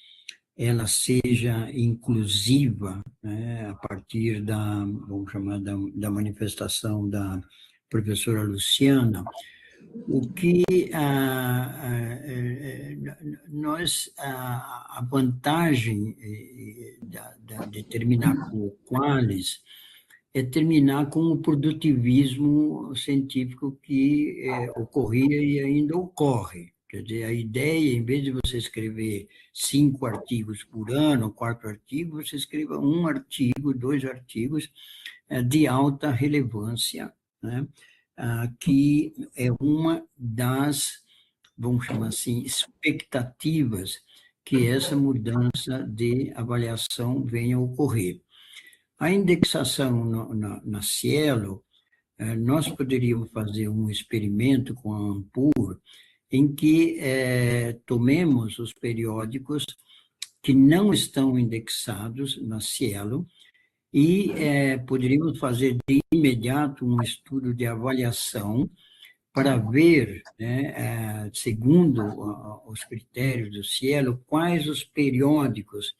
ela seja inclusiva, né, a partir vamos chamar, da manifestação da professora Luciana, o que a vantagem de terminar com o Qualis é terminar com o produtivismo científico que ocorria e ainda ocorre. Quer dizer, a ideia, em vez de você escrever 5 artigos por ano, 4 artigos, você escreva 1 artigo, 2 artigos de alta relevância, né? Que é uma das, vamos chamar assim, expectativas que essa mudança de avaliação venha a ocorrer. A indexação na Cielo, nós poderíamos fazer um experimento com a ANPUR, em que tomemos os periódicos que não estão indexados na Cielo e poderíamos fazer de imediato um estudo de avaliação para ver, né, segundo os critérios do Cielo, quais os periódicos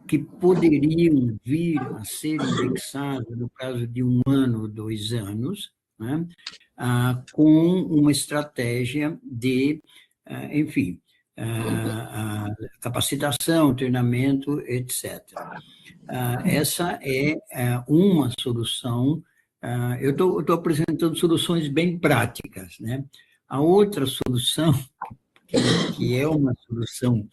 que poderiam vir a ser indexados no prazo de 1 ano ou 2 anos, né, com uma estratégia de, enfim, capacitação, treinamento, etc. Essa é uma solução. Eu estou apresentando soluções bem práticas, né? A outra solução, que é uma solução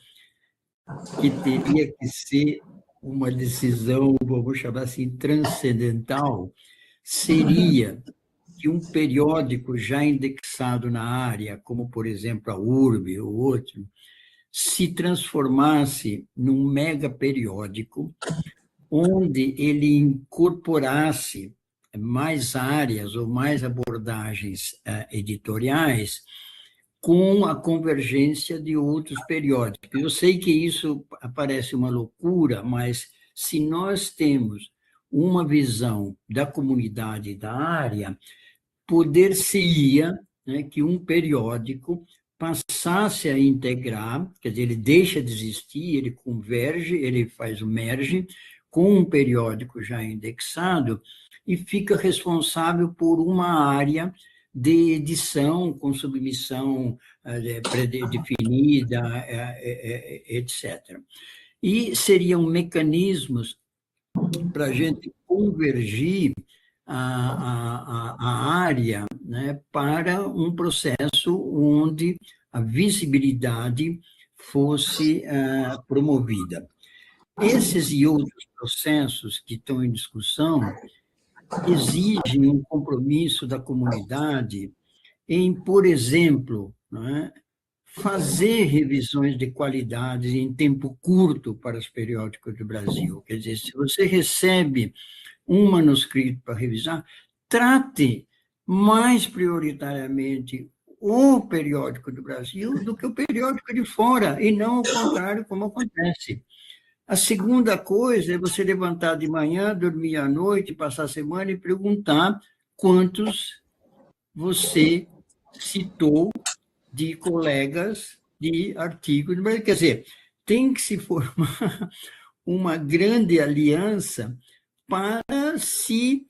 que teria que ser uma decisão, vamos chamar assim, transcendental, seria que um periódico já indexado na área, como, por exemplo, a URB ou outro, se transformasse num mega periódico, onde ele incorporasse mais áreas ou mais abordagens editoriais com a convergência de outros periódicos. Eu sei que isso parece uma loucura, mas se nós temos uma visão da comunidade da área, poder-se-ia, né, que um periódico passasse a integrar, quer dizer, ele deixa de existir, ele converge, ele faz o merge com um periódico já indexado e fica responsável por uma área de edição com submissão pré-definida, etc. E seriam mecanismos para a gente convergir a área, né, para um processo onde a visibilidade fosse promovida. Esses e outros processos que estão em discussão exigem um compromisso da comunidade em, por exemplo, não é, fazer revisões de qualidade em tempo curto para os periódicos do Brasil. Quer dizer, se você recebe um manuscrito para revisar, trate mais prioritariamente o periódico do Brasil do que o periódico de fora, e não o contrário, como acontece. A segunda coisa é você levantar de manhã, dormir à noite, passar a semana e perguntar quantos você citou de colegas de artigos. Quer dizer, tem que se formar uma grande aliança para se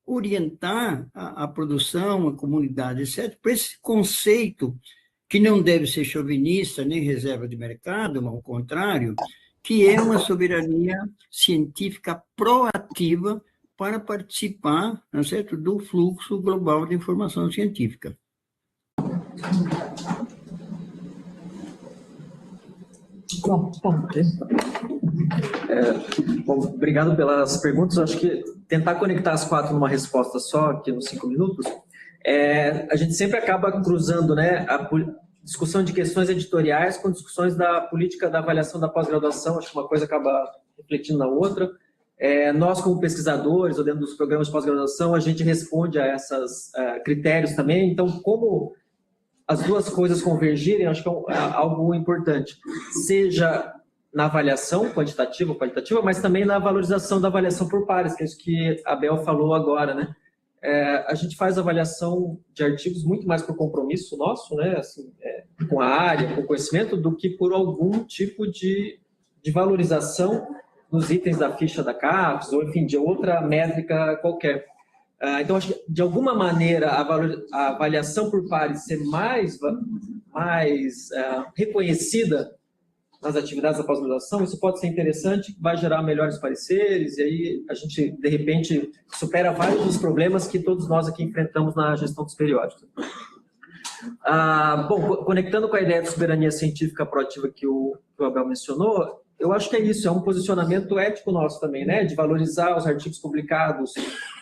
orientar a produção, a comunidade, etc., para esse conceito que não deve ser chauvinista nem reserva de mercado, mas ao contrário, que é uma soberania científica proativa para participar, não é certo, do fluxo global de informação científica. Bom, Bom, obrigado pelas perguntas. Acho que tentar conectar as 4 numa resposta só, aqui nos 5 minutos, a gente sempre acaba cruzando, né, a discussão de questões editoriais com discussões da política da avaliação da pós-graduação. Acho que uma coisa acaba refletindo na outra. Nós, como pesquisadores, ou dentro dos programas de pós-graduação, a gente responde a esses critérios também. Então, como as duas coisas convergirem, acho que é algo importante. Seja na avaliação quantitativa ou qualitativa, mas também na valorização da avaliação por pares, que é isso que a Bel falou agora, né? A gente faz avaliação de artigos muito mais por compromisso nosso, né? Assim, com a área, com o conhecimento, do que por algum tipo de valorização nos itens da ficha da CAPES, ou, enfim, de outra métrica qualquer. Então, acho que, de alguma maneira, a avaliação por pares ser mais reconhecida nas atividades da pós-graduação, isso pode ser interessante, vai gerar melhores pareceres, e aí a gente, de repente, supera vários dos problemas que todos nós aqui enfrentamos na gestão dos periódicos. Bom, conectando com a ideia de soberania científica proativa que o Abel mencionou, eu acho que é isso, é um posicionamento ético nosso também, né, de valorizar os artigos publicados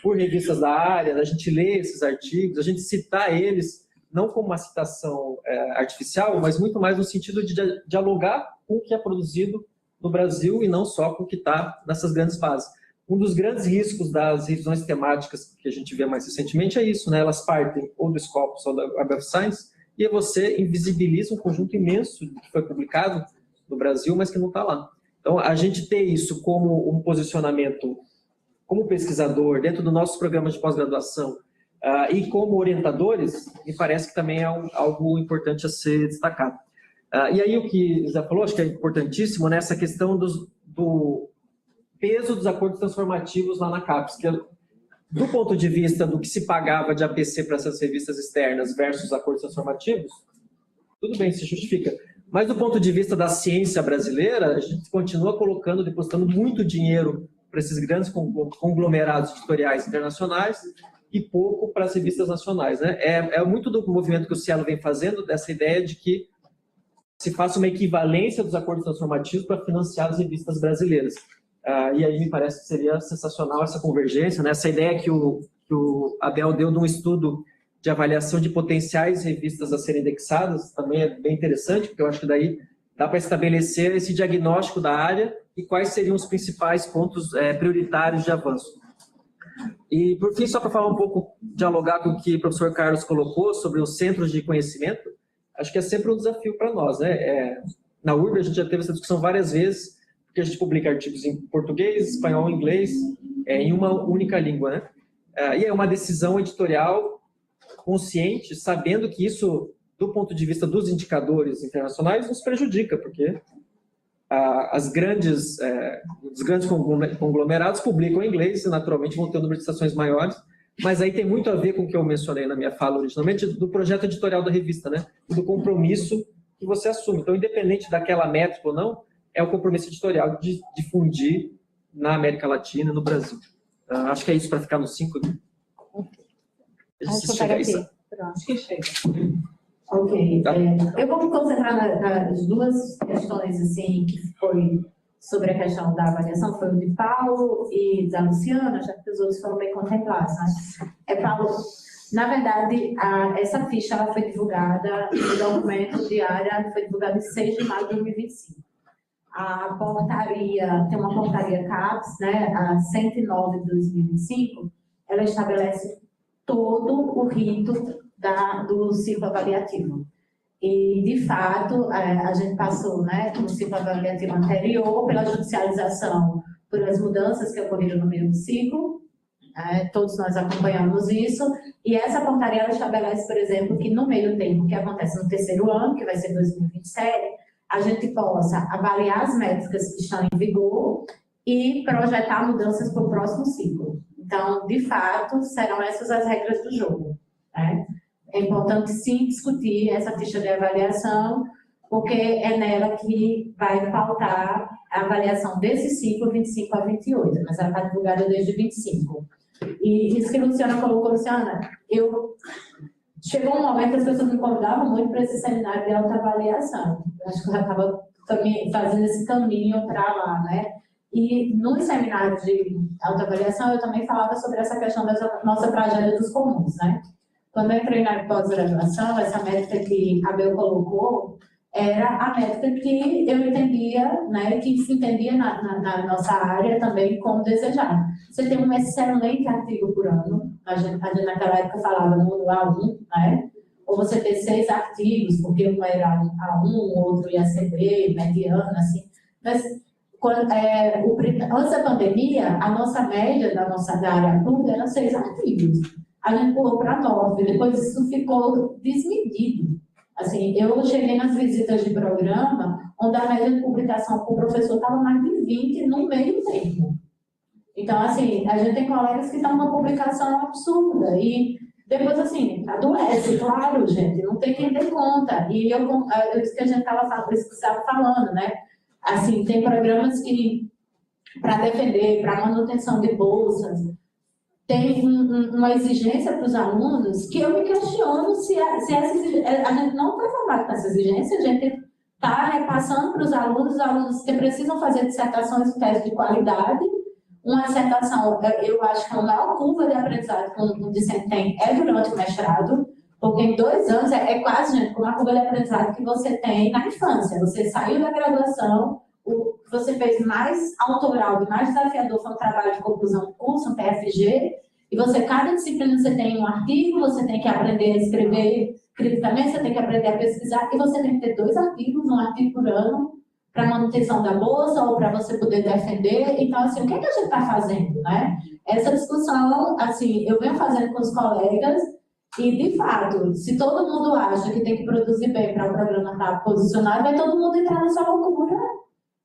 por revistas da área, da gente ler esses artigos, a gente citar eles, não como uma citação artificial, mas muito mais no sentido de dialogar com o que é produzido no Brasil e não só com o que está nessas grandes bases. Um dos grandes riscos das revisões temáticas que a gente vê mais recentemente é isso, né? Elas partem ou do Scopus ou da Web of Science e você invisibiliza um conjunto imenso que foi publicado no Brasil, mas que não está lá. Então, a gente ter isso como um posicionamento como pesquisador dentro dos nossos programas de pós-graduação e como orientadores, me parece que também é algo importante a ser destacado. E aí o que o Zé falou, acho que é importantíssimo, né, essa questão do peso dos acordos transformativos lá na CAPES, que do ponto de vista do que se pagava de APC para essas revistas externas versus acordos transformativos, tudo bem, se justifica. Mas do ponto de vista da ciência brasileira, a gente continua depositando muito dinheiro para esses grandes conglomerados editoriais internacionais e pouco para as revistas nacionais, né? É muito do movimento que o Cielo vem fazendo, dessa ideia de que se faça uma equivalência dos acordos transformativos para financiar as revistas brasileiras. E aí me parece que seria sensacional essa convergência, né? Essa ideia que o Abel deu de um estudo de avaliação de potenciais revistas a serem indexadas também é bem interessante, porque eu acho que daí dá para estabelecer esse diagnóstico da área e quais seriam os principais pontos prioritários de avanço. E, por fim, só para falar um pouco, dialogar com o que o professor Carlos colocou sobre os centros de conhecimento, acho que é sempre um desafio para nós, né? Na URB a gente já teve essa discussão várias vezes, porque a gente publica artigos em português, espanhol, inglês, em uma única língua, né? E é uma decisão editorial consciente, sabendo que isso, do ponto de vista dos indicadores internacionais, nos prejudica, porque os grandes conglomerados publicam em inglês e, naturalmente, vão ter um número de citações maiores, mas aí tem muito a ver com o que eu mencionei na minha fala originalmente, do projeto editorial da revista, né? Do compromisso que você assume. Então, independente daquela métrica ou não, é o compromisso editorial de difundir na América Latina e no Brasil. Acho que é isso para ficar nos 5. Acho que eu pego aqui. Acho que chega. Ok. Eu vou me concentrar nas duas questões assim, que foi sobre a questão da avaliação foi o de Paulo e da Luciana, já que os outros foram bem contemplados, né? Paulo, na verdade, essa ficha ela foi divulgada, o documento diário foi divulgado em 6 de maio de 2025. A portaria, tem uma portaria CAPES, né, a 109 de 2025, ela estabelece todo o rito do ciclo avaliativo. E, de fato, a gente passou, né, no ciclo avaliativo anterior pela judicialização, pelas mudanças que ocorreram no meio do ciclo, todos nós acompanhamos isso, e essa portaria ela estabelece, por exemplo, que no meio tempo que acontece no 3º ano, que vai ser 2027, a gente possa avaliar as métricas que estão em vigor e projetar mudanças para o próximo ciclo. Então, de fato, serão essas as regras do jogo, né? É importante, sim, discutir essa ficha de avaliação, porque é nela que vai pautar a avaliação desse ciclo 25 a 28, mas ela está divulgada desde 25. E isso que a Luciana colocou, Luciana, chegou um momento que as pessoas me convidavam muito para esse seminário de autoavaliação. Acho que eu já estava também fazendo esse caminho para lá, né? E no seminário de autoavaliação eu também falava sobre essa questão da nossa tragédia dos comuns, né? Quando eu entrei na pós-graduação, essa métrica que a Bel colocou era a métrica que eu entendia, né, que se entendia na nossa área também como desejado. Você tem um excelente artigo por ano, a gente naquela época falava no A1, né? Ou você ter 6 artigos, porque um era A1, o outro ia ser B, mediano, assim. Mas, antes da pandemia, a nossa média da área pública era 6 artigos. A gente pulou para 9, depois isso ficou desmedido. Assim, eu cheguei nas visitas de programa, onde a média de publicação com o professor estava mais de 20 no meio tempo. Então, assim, a gente tem colegas que estão numa publicação absurda e depois, assim, adoece, claro, gente, não tem quem dê conta. E eu disse que a gente estava falando, né? Assim, tem programas que, para defender, para manutenção de bolsas, tem uma exigência para os alunos que eu me questiono se essa exigência, a gente não foi formado com essa exigência, a gente está repassando para os alunos que precisam fazer dissertações e testes de qualidade. Uma dissertação, eu acho que a maior curva de aprendizado que um discente tem é durante o mestrado, porque em 2 anos é quase, gente, como a curva de aprendizado que você tem na infância. Você saiu da graduação, o que você fez mais autoral e mais desafiador foi um trabalho de conclusão de curso, um TFG, e cada disciplina você tem um artigo, você tem que aprender a escrever criticamente, você tem que aprender a pesquisar, e você tem que ter 2 artigos, um artigo por ano, para manutenção da bolsa ou para você poder defender. Então, assim, o que a gente está fazendo, né? Essa discussão, assim, eu venho fazendo com os colegas e, de fato, se todo mundo acha que tem que produzir bem para o programa estar posicionado, vai todo mundo entrar nessa loucura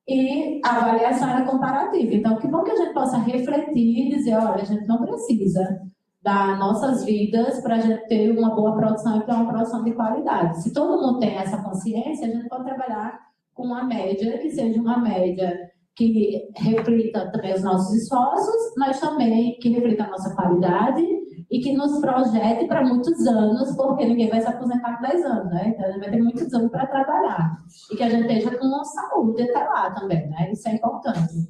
e a avaliação é comparativa. Então, que bom que a gente possa refletir e dizer, olha, a gente não precisa das nossas vidas para a gente ter uma boa produção e ter uma produção de qualidade. Se todo mundo tem essa consciência, a gente pode trabalhar com uma média que seja uma média que reflita também os nossos esforços, mas também que reflita a nossa qualidade e que nos projete para muitos anos, porque ninguém vai se aposentar com 10 anos, né? Então, a gente vai ter muitos anos para trabalhar. E que a gente esteja com saúde até lá também, né? Isso é importante.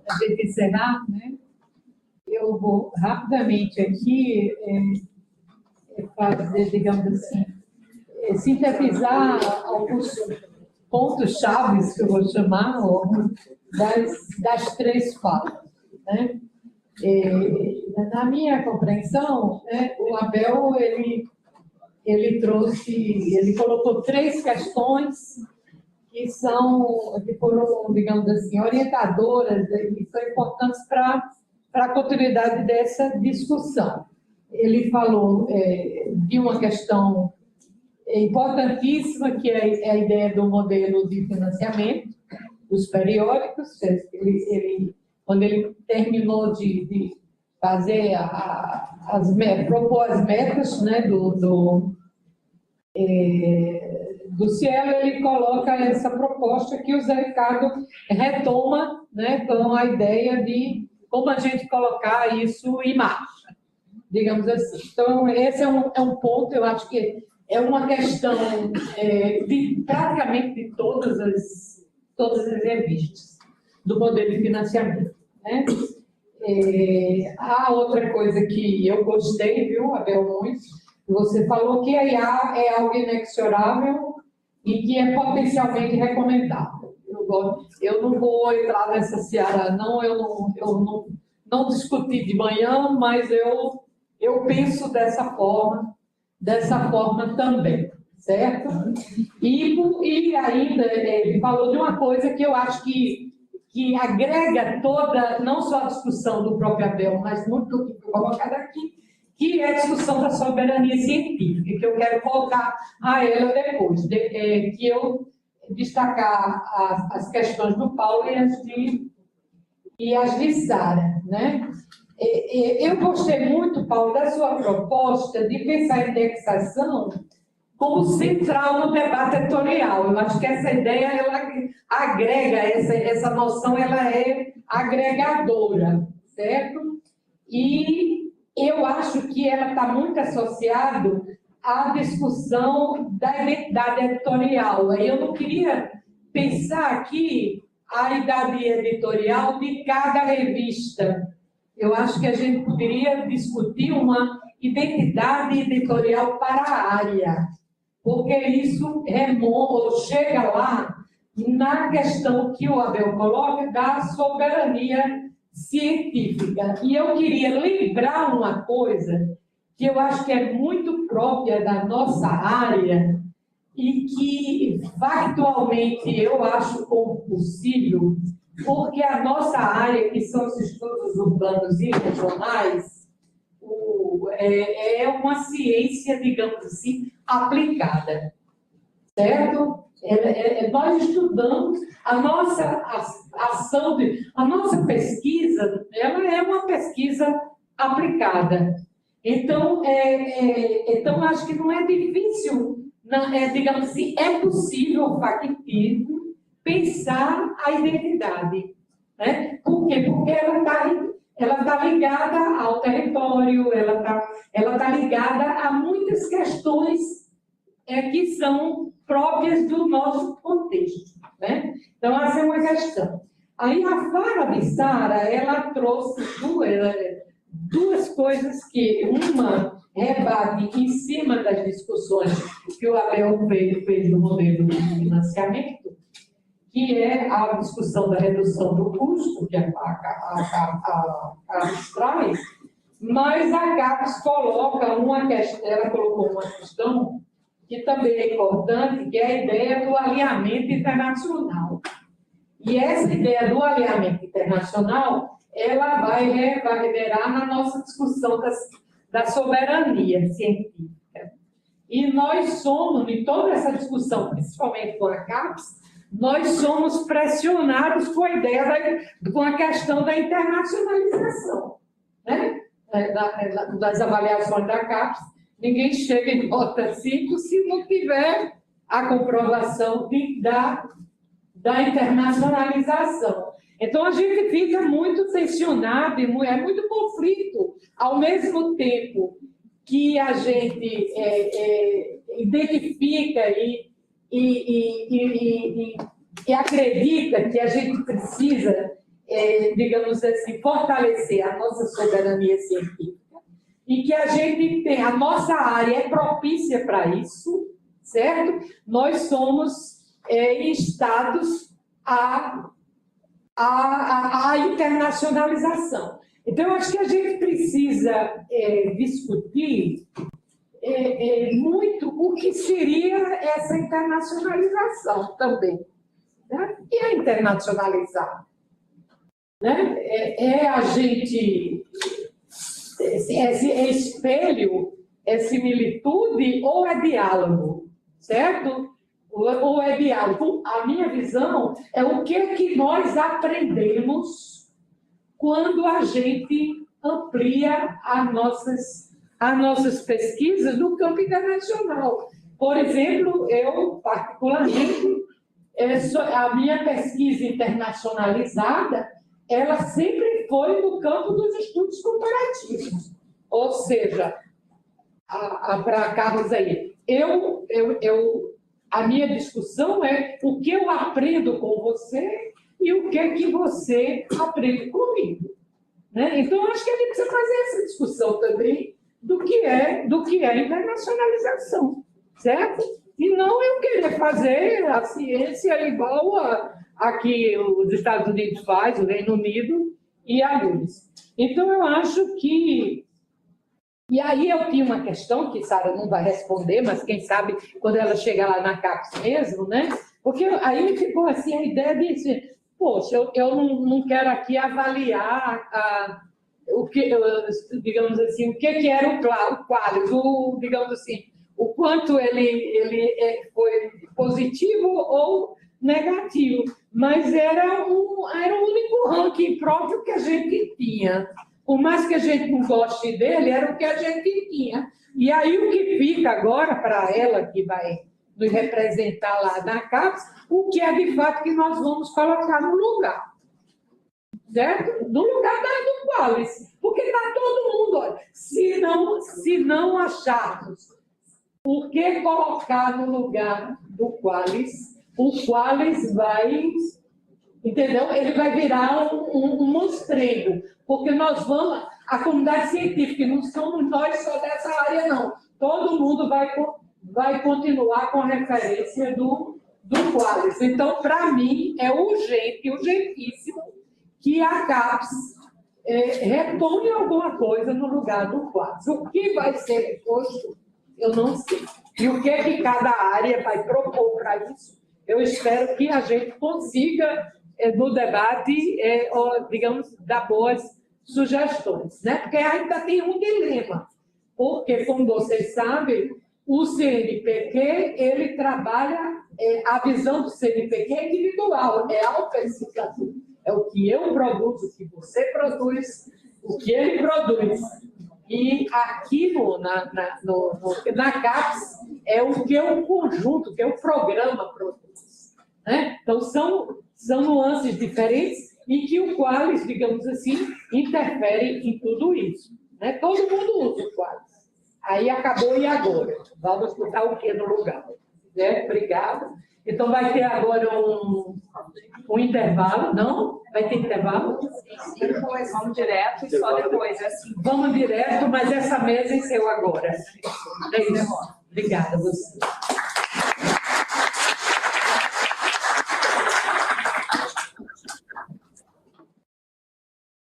A gente encerrar, né? Eu vou rapidamente aqui fazer, digamos assim, sintetizar alguns pontos chaves que eu vou chamar das 3 falas, né? Na minha compreensão, né, o Abel ele colocou 3 questões que foram, digamos assim, orientadoras e são importantes para a continuidade dessa discussão. Ele falou de uma questão importantíssima, que é a ideia do modelo de financiamento dos periódicos. Quando ele terminou de fazer propor as metas, né, do Cielo, ele coloca essa proposta que o Zé Ricardo retoma, né, com a ideia de como a gente colocar isso em marcha. digamos assim. Então, esse é um ponto, eu acho que é uma questão de praticamente de todas as revistas do modelo de financiamento, né? A outra coisa que eu gostei, viu, Abel, muito, você falou que a IA é algo inexorável e que é potencialmente recomendável. Eu não vou entrar nessa seara, não, eu não discuti de manhã, mas eu penso dessa forma também, certo? E ainda ele falou de uma coisa que eu acho que agrega toda, não só a discussão do próprio Abel, mas muito do que foi colocado aqui, que é a discussão da soberania científica, que eu quero voltar a ela depois, que eu destacar as questões do Paulo e as de Sara, né? Eu gostei muito, Paulo, da sua proposta de pensar a indexação como central no debate editorial. Eu acho que essa ideia, ela agrega, essa noção, ela é agregadora, certo? E eu acho que ela está muito associada à discussão da identidade editorial. Eu não queria pensar aqui a identidade editorial de cada revista. Eu acho que a gente poderia discutir uma identidade editorial para a área, porque isso chega lá na questão que o Abel coloca da soberania científica. E eu queria lembrar uma coisa que eu acho que é muito própria da nossa área e que, factualmente, eu acho como possível, porque a nossa área, que são os estudos urbanos e regionais, é uma ciência, digamos assim, aplicada, certo? Nós estudamos a nossa ação, a nossa pesquisa, ela é uma pesquisa aplicada. Então, acho que não é difícil, digamos assim, é possível, factível, pensar a identidade, né? Por quê? Porque ela está ligada ao território, ela está ligada a muitas questões que são próprias do nosso contexto, né? Então, essa é uma questão. Aí, a fala de Sara, ela trouxe duas coisas que uma rebate em cima das discussões que o Abel fez no modelo de financiamento, que é a discussão da redução do custo, que a CAPES traz, mas a CAPES coloca ela colocou uma questão que também é importante, que é a ideia do alinhamento internacional. E essa ideia do alinhamento internacional, ela vai reverberar na nossa discussão da soberania científica. E nós somos, em toda essa discussão, principalmente com a CAPES, nós somos pressionados com a ideia, com a questão da internacionalização, né? Das avaliações da CAPES, ninguém chega em nota 5 se não tiver a comprovação da internacionalização. Então, a gente fica muito tensionado, é muito conflito, ao mesmo tempo que a gente identifica e acredita que a gente precisa, digamos assim, fortalecer a nossa soberania científica e que a gente tem, a nossa área é propícia para isso, certo? Nós somos instados à internacionalização. Então, eu acho que a gente precisa discutir muito o que seria essa internacionalização também. Né? E a internacionalizar? Né? A gente... É espelho, é similitude ou é diálogo? Certo? Ou é diálogo? A minha visão é o que nós aprendemos quando a gente amplia as nossas pesquisas no campo internacional. Por exemplo, eu, particularmente, a minha pesquisa internacionalizada, ela sempre foi no campo dos estudos comparativos. Ou seja, para Carlos aí, a minha discussão é o que eu aprendo com você e o que você aprende comigo. Né? Então, eu acho que a gente precisa fazer essa discussão também do que é internacionalização, certo? E não eu querer fazer a ciência igual a que os Estados Unidos faz, o Reino Unido e a URSS. Então, eu acho que... E aí eu tinha uma questão que Sara não vai responder, mas quem sabe quando ela chegar lá na CAPES mesmo, né? Porque aí ficou assim a ideia de dizer, poxa, eu não quero aqui avaliar o que, digamos assim, o que era o Qualis, digamos assim, o quanto ele foi positivo ou negativo, mas era o único ranking próprio que a gente tinha. Por mais que a gente não goste dele, era o que a gente tinha. E aí o que fica agora para ela, que vai nos representar lá na CAPES, o que é de fato que nós vamos colocar no lugar. Certo? No lugar do Qualis. Porque está todo mundo, olha, se não acharmos o que colocar no lugar do Qualis, o Qualis vai, entendeu? Ele vai virar um mostrengo, porque nós vamos, a comunidade científica, não somos nós só dessa área, não. Todo mundo vai continuar com a referência do Qualis. Então, para mim, é urgentíssimo que a CAPES retome alguma coisa no lugar do Qualis. O que vai ser reposto, eu não sei. E o que cada área vai propor para isso, eu espero que a gente consiga, no debate, digamos, dar boas sugestões, né? Porque ainda tem um dilema, porque, como vocês sabem, o CNPq, ele trabalha, a visão do CNPq é individual, é autoexplicativo. É o que eu produzo, o que você produz, o que ele produz. E aqui na CAPES é o que o conjunto, que o programa produz. Né? Então, são nuances diferentes e que o Qualis, digamos assim, interfere em tudo isso. Né? Todo mundo usa o Qualis. Aí acabou e agora? Vamos botar o que no lugar? Né? Obrigada. Então, vai ter agora um intervalo, não? Vai ter intervalo? Sim, depois vamos direto e só depois. Assim. Vamos direto, mas essa mesa encerrou agora. É isso. Obrigada a você.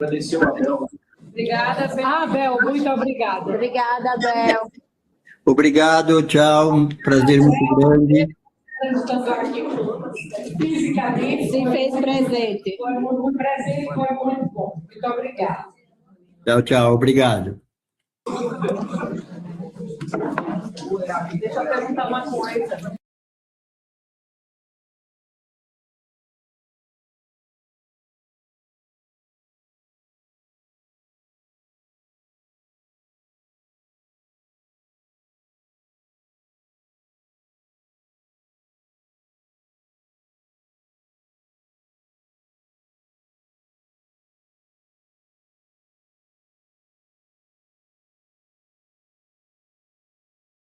Agradecer ao Abel. Obrigada, Abel. Abel, muito obrigada. Obrigada, Abel. Obrigado, tchau. Um prazer muito grande. Estamos aqui fisicamente. Se fez presente. Foi muito presente, foi muito bom. Muito obrigada. Tchau, tchau. Obrigado. Deixa eu perguntar uma coisa.